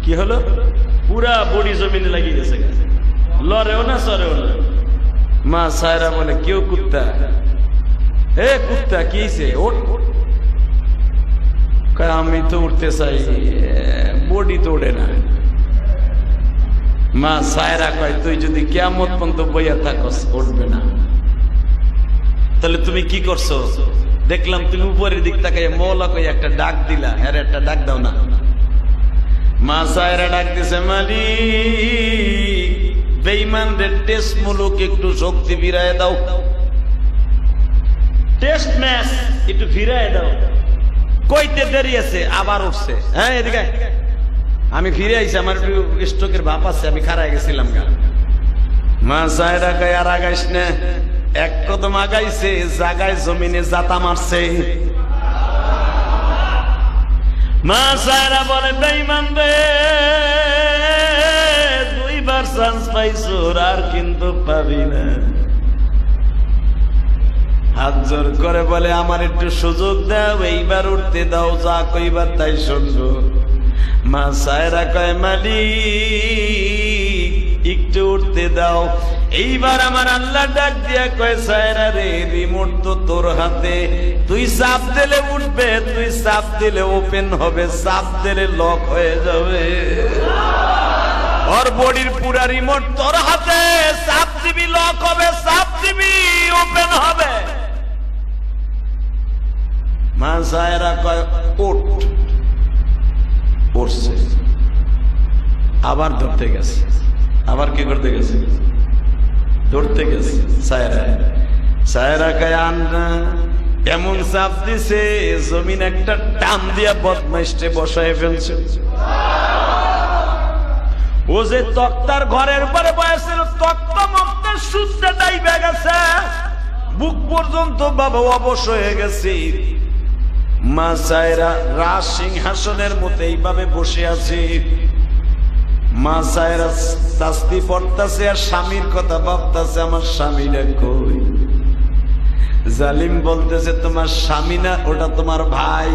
কি হলো? পুরা বডি জমিনে লাগিয়ে গেছে, লড়েও না সরেও না। মা সায়রা বলে, কেউ কুত্তা, হে কুত্তা কি হইছে, ওঠ। আমি তো উঠতে চাই, বডি তো ওঠে না। মা সায়রা কয়, তুই যদি কিয়ামত পর্যন্ত বইয়া থাকস, উঠবে না। তাহলে তুমি কি করছো? দেখলাম তুমি উপরের দিক তাকাইয়া মওলা কই একটা ডাক দিলা, হ্যাঁ একটা ডাক দাও না। মা সায়রা ডাক দিছে, মালিক, বেঈমানদের টেস্ট মূলক একটু শক্তি ফিরায় দাও, টেস্ট ম্যাচ একটু ফিরায় দাও। কইতে দেরি আছে, আবার উঠছে, হ্যাঁ এদিকে আমি ফিরে আইছি, আমার স্ট্রোকের ভাব আছে, আমি খারায় গেছিলাম গা। মা সায়রা কয়, আর আগাইস না। এক কদম আগাইছে, জাগায় জমিনে জাতা মারছে। মা সায়রা বলে, বেঈমান রে, দুইবার চান্স পাইছো, আর কিন্তু পাবি না। হাত জোর করে বলে, আমার একটু সুযোগ দাও, এইবার উঠতে দাও, যা কইবার তাই শুনবো। মা সায়রা কয়, মালিক একটু উঠতে দাও। এইবার আমার আল্লাহ ডাক দিয়া কয়, সায়রা রে, রিমোট তো তোর হাতে, তুই চাপ দিলে উঠবে, তুই চাপ দিলে ওপেন হবে, চাপ দিলে লক হয়ে যাবে। ওর বডির পুরা রিমোট তোর হাতে, চাপ দিবি লক হবে, চাপ দিবি ওপেন হবে। মা সায়রা কয়, উঠ। পড়ছে, আবার ধরতে গেছে, আবার কি করতে গেছে, ধরতে গেছে। সায়রা সায়রা কয়, আন্না এমন চাপ দিছে, জমিন একটা টান দিয়া বদমাইশে বসায় ফেলছে। ও যে তক্তার ঘরের উপরে বসেছিল, তক্তা মক্তা সুদ্ধা ডাইবে গেছে, বুক পর্যন্ত বাবা অবশ হয়ে গেছে। মা সায়রা রাজ সিংহাসনের মতো এইভাবে বসে আছে। মা সায়রা শাস্তি পড়তাছে আর স্বামীর কথা ভাবতাছে, আমার স্বামীরা কই। জালিম বলতেছে, তোমার স্বামী না, ওটা তোমার ভাই।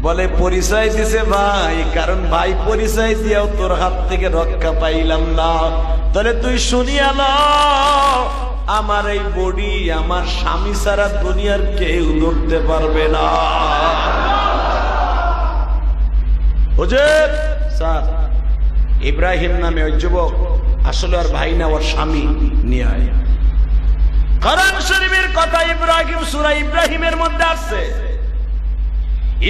বলে পরিচয় দিছে ভাই, কারণ ভাই পরিচয় দিয়েও তোর হাত থেকে রক্ষা পাইলাম না। তাহলে তুই শুনিয়া ল, আমার এই বডি আমার স্বামী ছাড়া দুনিয়ার কেউ ধরতে পারবে না। হুজুর স্যার, ইব্রাহিম নামে ওই যুবক আসলে আর ভাই না, ওর স্বামী নিয়ে আয়। কোরআন শরীফের কথা ইব্রাহিম সূরা ইব্রাহিমের মধ্যে আছে।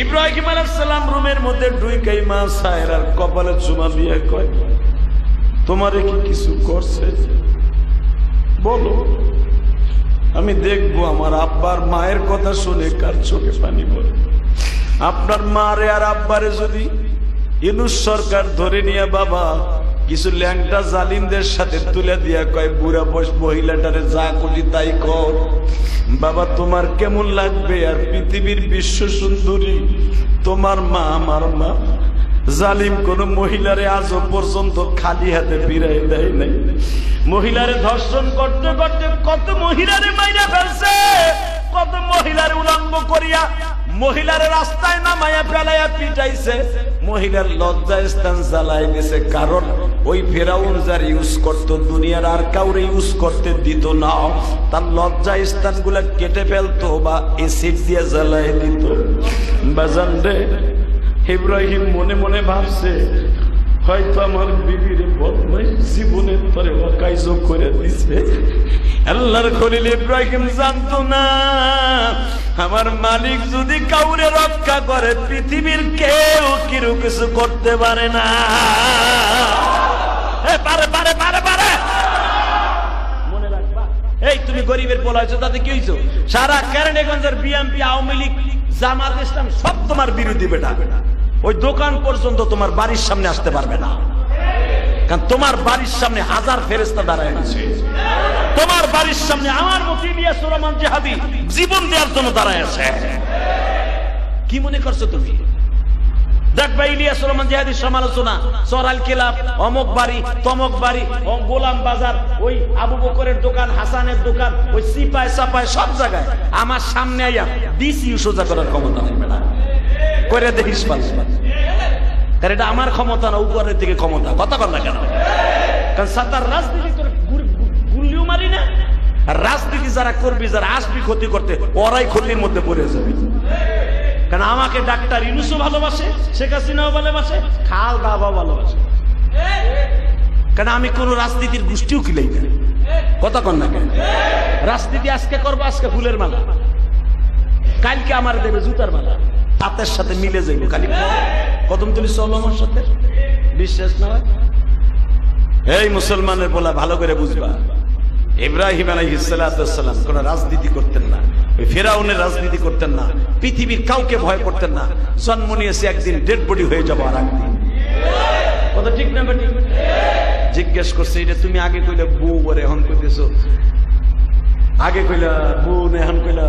ইব্রাহিম আলাইহিস সালাম রুমের মধ্যে ঢুইকাই মা সায়রার কপালে চুমা দিয়ে কয়, তোমারে কি কিছু করছে বলো, আমি দেখবো আমার আব্বার মায়ের কথা শুনে কার চোখে পানি পড়ে। আপনার মারে আর আব্বারে যদি ইউনূস সরকার ধরে নিয়ে বাবা কিছু ল্যাংটা জালিমদের সাথে তুলে দিয়া কয়, বুড়া বয়স মহিলাটারে যা খুশি তাই কর, বাবা তোমার কেমন লাগবে? আর পৃথিবীর বিশ্ব সুন্দরী তোমার মা আমার মা, জালিম কোন মহিলারে আজও পর্যন্ত খালি হাতে ফিরাই দেয় নাই। মহিলারে ধর্ষণ করতে করতে কত মহিলারে মাইরা ফেলছে, কত মহিলারে উলঙ্গ করিয়া মহিলারে রাস্তায় নামাইয়া ফেলাইয়া পিটাইছে, মহিলার লজ্জা স্থান জ্বালাই দিছে। কারণ ওই ফেরাউন যার ইউজ করত দুনিয়ার আর কাউরে ইউজ করতে দিত না, তার লজ্জা স্থানগুলা কেটে ফেলতো বা এসিড দিয়ে জ্বালাই দিত। বাজান রে, ইব্রাহিম মনে মনে ভাবছে হয়তো আমার বিবির বদমাই জীবনের পরে অকাইজ করে দিছে। আল্লাহর খলিল ইব্রাহিম জানতো না আমার মালিক যদি কাউরে রক্ষা করে পৃথিবীর কেউ কিরু কিছু করতে পারে না। পারে পারে পারে পারে মনে রাখবা। এই তুমি গরিবের পোলা হয়েছো, তাতে কি হয়েছো? সারা কেরানীগঞ্জের বিএনপি, আওয়ামী লীগ, জামাত ইসলাম সব তোমার বিরোধী বেটা। ওই দোকান পর্যন্ত তোমার বাড়ির সামনে আসতে পারবে না, কারণ তোমার বাড়ির সামনে হাজার ফেরেশতা দাঁড়ায় আছে। তোমার বাড়ির সামনে আমার মতো ইলিয়াস রহমান জিহাদি জীবন দেওয়ার জন্য দাঁড়ায় আছে। কি মনে করছো তুমি? দেখবা ইলিয়াস রহমান জিহাদির সমালোচনা সরাল কেলাব, অমক বাড়ি, তমক বাড়ি, গোলাম বাজার, ওই আবু বকরের দোকান, হাসানের দোকান, ওই সিপাই সাপাই সব জায়গায় আমার সামনে আইয়া ডিসিউ সোজা করার ক্ষমতা নেই না। করে দেখিস পালিস, কারণ এটা আমার ক্ষমতা না, উপরের থেকে ক্ষমতা। কথা বল না কেন? কারণ সাতার রাজনীতি তোর গুল্লিও মারি না। আর রাজনীতি যারা করবি, যারা আসবি ক্ষতি করতে, ওরাই ক্ষতির মধ্যে পড়ে যাবে। কারণ আমাকে ডাক্তার ইউনূসও ভালোবাসে, শেখ হাসিনাও ভালোবাসে, খাল দাবাও ভালোবাসে। কারণ আমি কোন রাজনীতির গোষ্ঠীও কিলাই না। কথা কন না কেন? রাজনীতি আজকে করবো, আজকে ফুলের মালা, কালকে আমার দেবে জুতার মালা, হাতের সাথে মিলে যাইব। খালি কদম তুলি চলো আমার সাথে, বিশ্বাস না হয়? এই মুসলমানের বলা ভালো করে বুঝবা, ইব্রাহিম আলাইহিস সালাম কোন রাজনীতি করতেন না, ওই ফেরাউনের রাজনীতি করতেন না, পৃথিবীর কাউকে ভয় করতেন না। জন্ম নিয়েছে একদিন, ডেড বডি হয়ে যাবো আর একদিন। কথা ঠিক না বেটি? জিজ্ঞেস করছে এটা তুমি আগে কইলে বউ, বলে এখন কইতেছো, আগে কইলা বউ না এখন কইলা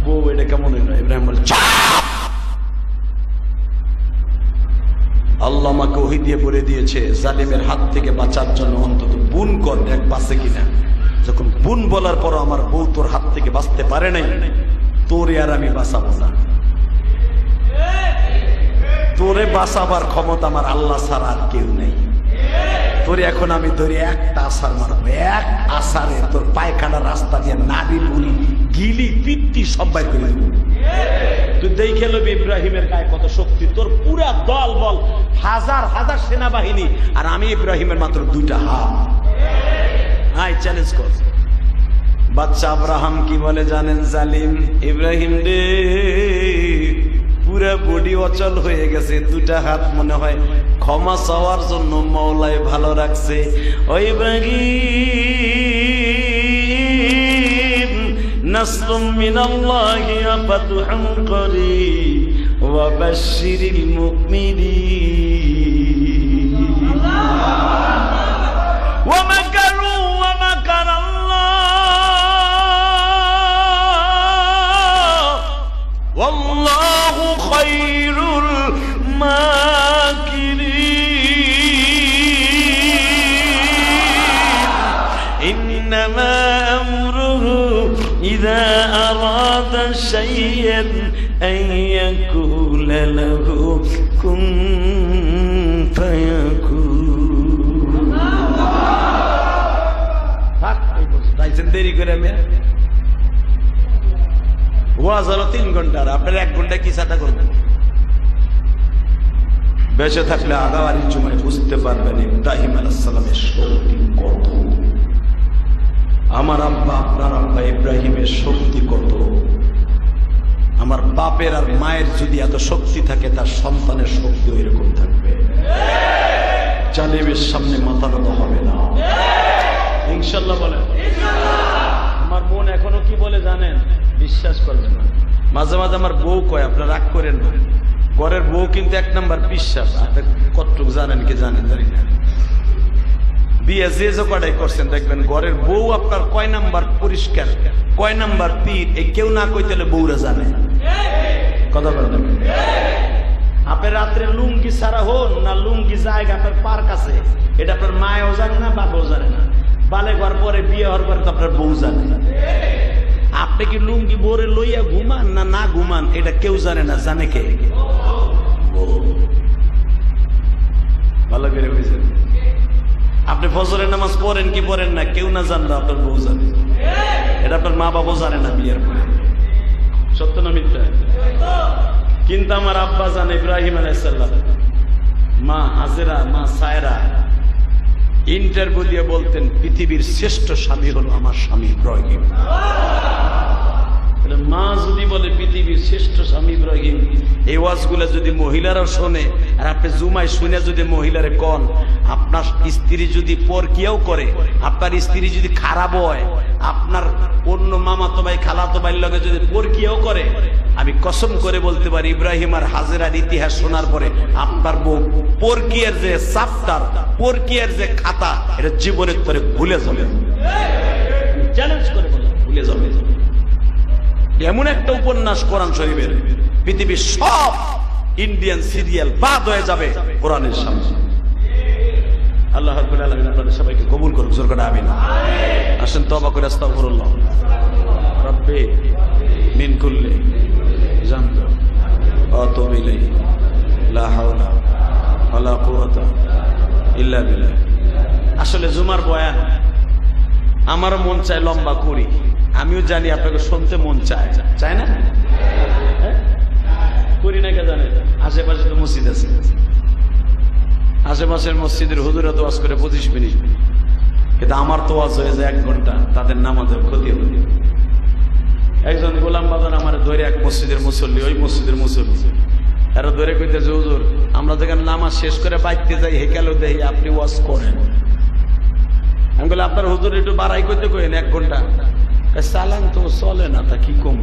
বউ, এটা কেমন হইল? ইব্রাহিম বলে আল্লাহ আমাকে ওহী দিয়ে বলে দিয়েছে জালিমের হাত থেকে বাঁচার জন্য অন্তত বুন কর, দেখ বাঁচে কিনা। যখন বুন বলার পর আমার বউ তোর হাত থেকে বাঁচতে পারে নাই, তোরে আর আমি বাঁচাবো না। তোরে বাঁচাবার ক্ষমতা আমার আল্লাহ ছাড়া আর কেউ নেই। তোরে এখন আমি ধরে একটা আসার মারবো, এক আসারে তোর পায়খানা রাস্তা দিয়ে নাড়ি বুড়ি গিলি পিত্তি সব বাইর করে দেবো। তুই দেখে লবি ইব্রাহিমের গায়ে কত শক্তি, তোর পুরা দল বল, হাজার হাজার সেনাবাহিনী, আর আমি ইব্রাহিমের মাত্র দুইটা হাত। আই চ্যালেঞ্জ কর। বাচ্চা আব্রাহাম কি বলে জানেন? জালিম ইব্রাহিম রে, পুরা বডি অচল হয়ে গেছে, দুটা হাত মনে হয় ক্ষমা চাওয়ার জন্য মওলাই ভালো রাখছে। ও ইব্রাহিম, নাসরুম মিনাল্লাহি ওয়া ফাতহুন করিব ওয়া বাশশিরিল মুমিনিন। ওয়া মাকারু ওয়া মাকারাল্লাহ ওয়াল্লাহু খায়রুল মাকিরিন। ইন্নামা আমরুহু ইযা আরাদা শাইআন আন ইয়াকুলা قُولَ لَهُ كُن فَيَكُونُ তাইছেন দেরি করে আমি ওয়াজ হলো 3 ঘন্টার, আপনার 1 ঘন্টা কি সাটা করবেন? বেঁচে থাকলে আগাবাড়ির জুমায় বুঝতে পারবেন ইব্রাহিম আলাইহিস সালামের শক্তি কত, আমার আব্বা আপনার আব্বা ইব্রাহিমের শক্তি কত। আমার বাপের আর মায়ের যদি এত শক্তি থাকে, তার সন্তানের শক্তিও এরকম থাকবে। জালেমের সামনে মাথা নত হবে না, ইনশাআল্লাহ বলেন। আমার বোন এখনো কি বলে জানেন? বিশ্বাস করবেন না, মাঝে মাঝে আমার বউ কয়, আপনারা রাগ করেন না, ঘরের বউ কিন্তু 1 নাম্বার বিশ্বাস। আপনি কতটুকু জানেন কি জানেন জানি না, বিয়ে যে কটাই করছেন দেখবেন ঘরের বউ আপনার কয় নাম্বার পরিষ্কার, কয় নাম্বার পীর, এই কেউ না কইতে বউরা জানে। কথা বলেন, আপনি রাত্রে লুঙ্গি ছাড়া হন না লুঙ্গি জায়গা আপনার পার্ক আছে, এটা আপনার মায়েও জানে না, বাবাও জানে না। বালে ঘর পরে বিয়ে হওয়ার পরে তো আপনার বউ জানে। আপনি কি লুঙ্গি বোরে লইয়া ঘুমান না না ঘুমান, এটা কেউ জানে না, জানে কে? ভালো করে বুঝেন। আপনি ফজরের নামাজ পড়েন কি পড়েন না, কেউ না জানলে আপনার বউ জানে, এটা আপনার মা বাবাও জানে না বিয়ের পরে। সত্য না মিথ্যা? কিন্তু আমার আব্বা জানে, ইব্রাহিম আলাইহিস সালাম, মা হাজেরা, মা সায়রা ইন্টারভিউ দিয়ে বলতেন পৃথিবীর শ্রেষ্ঠ স্বামী হলো আমার স্বামী ইব্রাহিম। মা যদি বলে পৃথিবীর শ্রেষ্ঠ স্বামী ইব্রাহিম, এই ওয়াজগুলো যদি মহিলারাও শোনে, আর আপনি জুমায় শুনে যদি মহিলারে কন, আপনার স্ত্রী যদি পরকিয়াও করে, আপনার স্ত্রী যদি খারাপ হয়, আপনার অন্য মামাতো ভাই খালাতো ভাইয়ের লগে যদি পরকিয়াও করে, আমি কসম করে বলতে পারি ইব্রাহিম আর হাজেরার ইতিহাস শোনার পরে আপনার বউ পরকিয়ার যে চাপ্টার, পরকিয়ার যে খাতা, এটা জীবনের পরে ভুলে যাবে। চ্যালেঞ্জ করে বলে ভুলে যাবে। এমন একটা উপন্যাস কোরআন শরীফের, পৃথিবীর সব ইন্ডিয়ান সিরিয়াল বাদ হয়ে যাবে কোরআনের সামনে। আল্লাহ রাব্বুল আলামিন আপনাদের সবাইকে কবুল করুক, জোর করে আমিন। আসেন তওবা করে আস্তাগফিরুল্লাহ রাব্বি মিন কুল্লি যামব ওয়া আতুবু ইলাইহি লা হাওলা ওয়ালা কুওয়াতা ইল্লা বিল্লাহ। আসলে জুমার বয়ান আমারও মন চায় লম্বা করি, আমিও জানি আপনাকে শুনতে মন চায়, চায় না? করি না কে জানেন? আশেপাশে তো মসজিদ আছে, আশেপাশের মসজিদের হুজুরা তো ওয়াজ করে 25 মিনিট, কিন্তু আমার তো ওয়াজ হয়ে যায় 1 ঘন্টা, তাদের নামাজের ক্ষতি হবে। একজন গোলাম বাজার আমার ধরে, এক মসজিদের মুসল্লি, ওই মসজিদের মুসল্লি, এরা ধরে কইতেছে হুজুর আমরা যেখানে নামাজ শেষ করে বাইতে যাই হেকালেও দেখি আপনি ওয়াজ করেন। আমি বলি আপনার হুজুর একটু বাড়াই করতে কইেন 1 ঘন্টা, চালান তো চলে না, তা কি কম।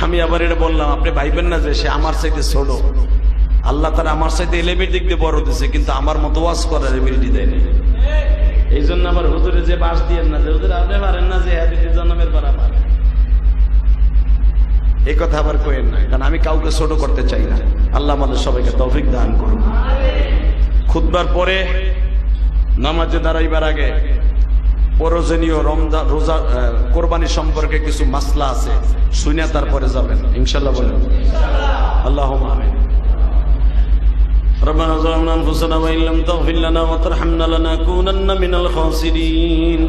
আমি আবার এটা বললাম, আপনি ভাইবেন না যে সে আমার চাইতে ছোট, আল্লাহ তারা আমার চাইতে এলেমের দিক দিয়ে বড় দিচ্ছে, কিন্তু আমার মতো ওয়াজ করার এবিলিটি দেয়নি। এই জন্য আবার হুজুরে যে বাস দিয়েন না, যে হুজুর আপনি পারেন না, যে জন্মের পারা পারে, এই কথা আবার কইেন না, কারণ আমি কাউকে ছোট করতে চাই না। আল্লাহ আমাদের সবাইকে তৌফিক দান করুন। খুতবার পরে নামাজে দাঁড়াইবার আগে প্রয়োজনীয় রমজান রোজা কোরবানি সম্পর্কে কিছু মাসলা আছে, শুনে তারপরে যাবেন ইনশাআল্লাহ। বলেন আল্লাহুম্মা আমিন। ربنا ظلمنا انفسنا وان لم تغفر لنا وترحمنا لنكونن من الخاسرين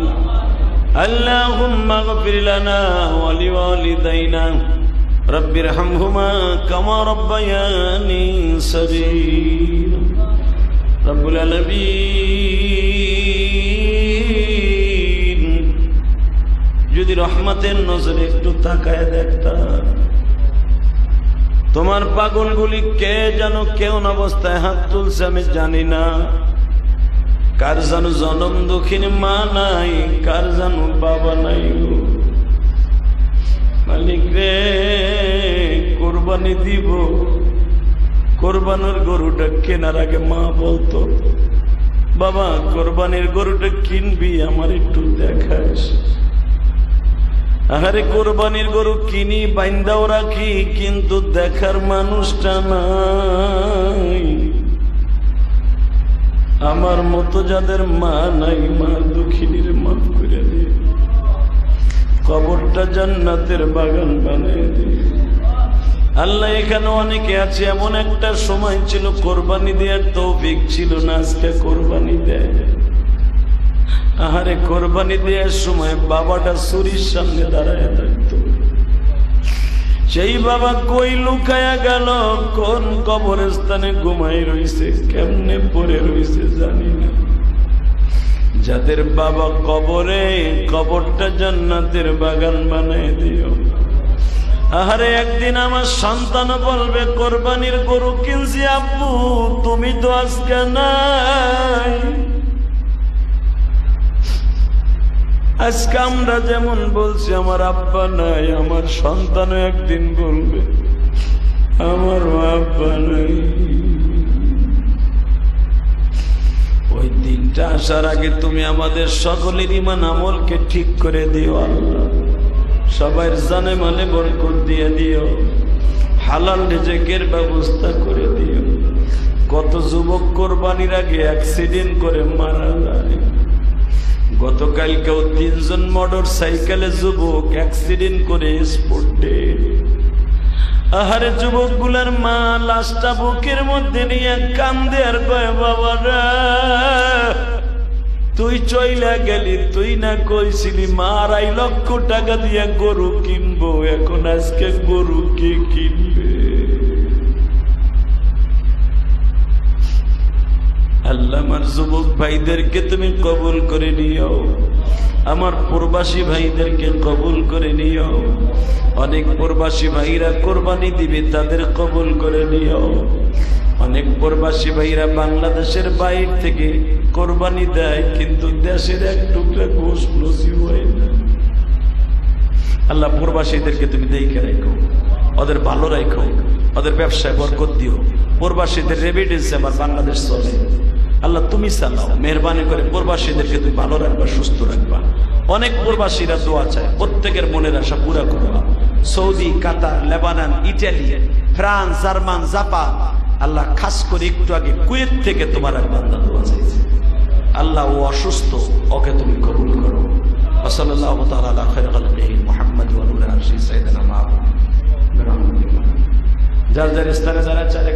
اللهم اغفر لنا ولوالدينا رب ارحمهما كما ربياني صغيرا رب العالمين যদি রহমতের নজরে একটু তাকায় দেখতা, তোমার পাগলগুলি কে যেন কেমন অবস্থায় হাত তুলছে আমি জানি না, কার যেন জনম দুঃখিনী মা নাই, কার যেন বাবা নাই। মালিক রে, কোরবানি দিব, কোরবানির গরুটা কেনার আগে মা বলতো, বাবা কোরবানির গরুটা কিনবি আমার একটু দেখাস। আরে কোরবানির গরু কিনি বাইন্দাও রাখি, কিন্তু দেখার মানুষটা নাই। আমার মতো যাদের মা নাই, মা দুঃখিনীর মাফ করে দে, কবরটা জান্নাতের বাগান বানিয়ে দে। আল্লাহ এখানে অনেকে আছে এমন একটা সময় ছিল কোরবানি দেওয়ার তৌফিক ছিল না, আজকে কোরবানি দেয়। আহারে কোরবানি দেওয়ার সময় বাবাটা ছুরির সামনে দাঁড়ায় থাকতো, সেই বাবা কই লুকায়া গেল, কোন কবরস্থানে ঘুমাই রইছে, কেমনে পড়ে রইছে জানি না। যাদের বাবা কবরে, কবরটা জান্নাতের বাগান বানায় দিও। আহারে একদিন আমার সন্তান বলবে কোরবানির গরু কিনছি আব্বু, তুমি তো আজকে নাই। আজকে আমরা যেমন বলছি আমার আব্বা নাই, আমার সন্তানও একদিন বলবে আমার আব্বা নাই। ওই দিনটা আসার আগে তুমি আমাদের সকলের ঈমান আমলকে ঠিক করে দিও আল্লাহ। সবার জানে মানে বরকত দিয়ে দিও, হালাল রিজিকের ব্যবস্থা করে দিও। কত যুবক কোরবানির আগে অ্যাক্সিডেন্ট করে মারা যায়। গতকালকেও 3 জন মোটর সাইকেলে যুবক অ্যাক্সিডেন্ট করে স্পট ডেড। আহারে যুবক গুলার মা লাশটা বুকের মধ্যে নিয়ে কান্দে আর কয় বাবারা তুই চইলা গেলি, তুই না কইছিলি মা 2.5 লক্ষ টাকা দিয়ে গরু কিনবো, এখন আজকে গরু কে কিনবে? আল্লাহ আমার যুবক ভাইদেরকে তুমি কবুল করে নিও, আমার প্রবাসী ভাইদেরকে কবুল করে নিও। অনেক প্রবাসী ভাইরা কোরবানি দিবে, তাদের কবুল করে নিও। অনেক প্রবাসী ভাইরা বাংলাদেশের বাইরে থেকে কোরবানি দেয়, কিন্তু দেশের এক টুকরা গোশ নসিব হয় না। আল্লাহ প্রবাসীদেরকে তুমি দেখে রাখো, ওদের ভালো রাখো, ওদের ব্যবসায় বরকত দিও। প্রবাসীদের রেমিটেন্সে আমার বাংলাদেশ চলে। আল্লাহ তুমি চালাও, মেহরবানি করে প্রবাসীদেরকে তুমি ভালো রাখবা, সুস্থ রাখবা। অনেক প্রবাসীরা দোয়া চায়, প্রত্যেকের মনের আশা পুরা করবা। Saudi, Qatar, Lebanon, Italy, France, German, Japan, আল্লাহ খাস করে একটু আগে কুয়েত থেকে তোমার এক বান্দা দোয়া চাইছে। আল্লাহ ও অসুস্থ, ওকে তুমি কবুল করো। সাল্লাল্লাহু তাআলা আলা খায়রি খালকিহি মুহাম্মদ ওয়া আলা আলিহি সাইয়্যিদিনা মুহাম্মদ। যার যার স্থানে যারা চায়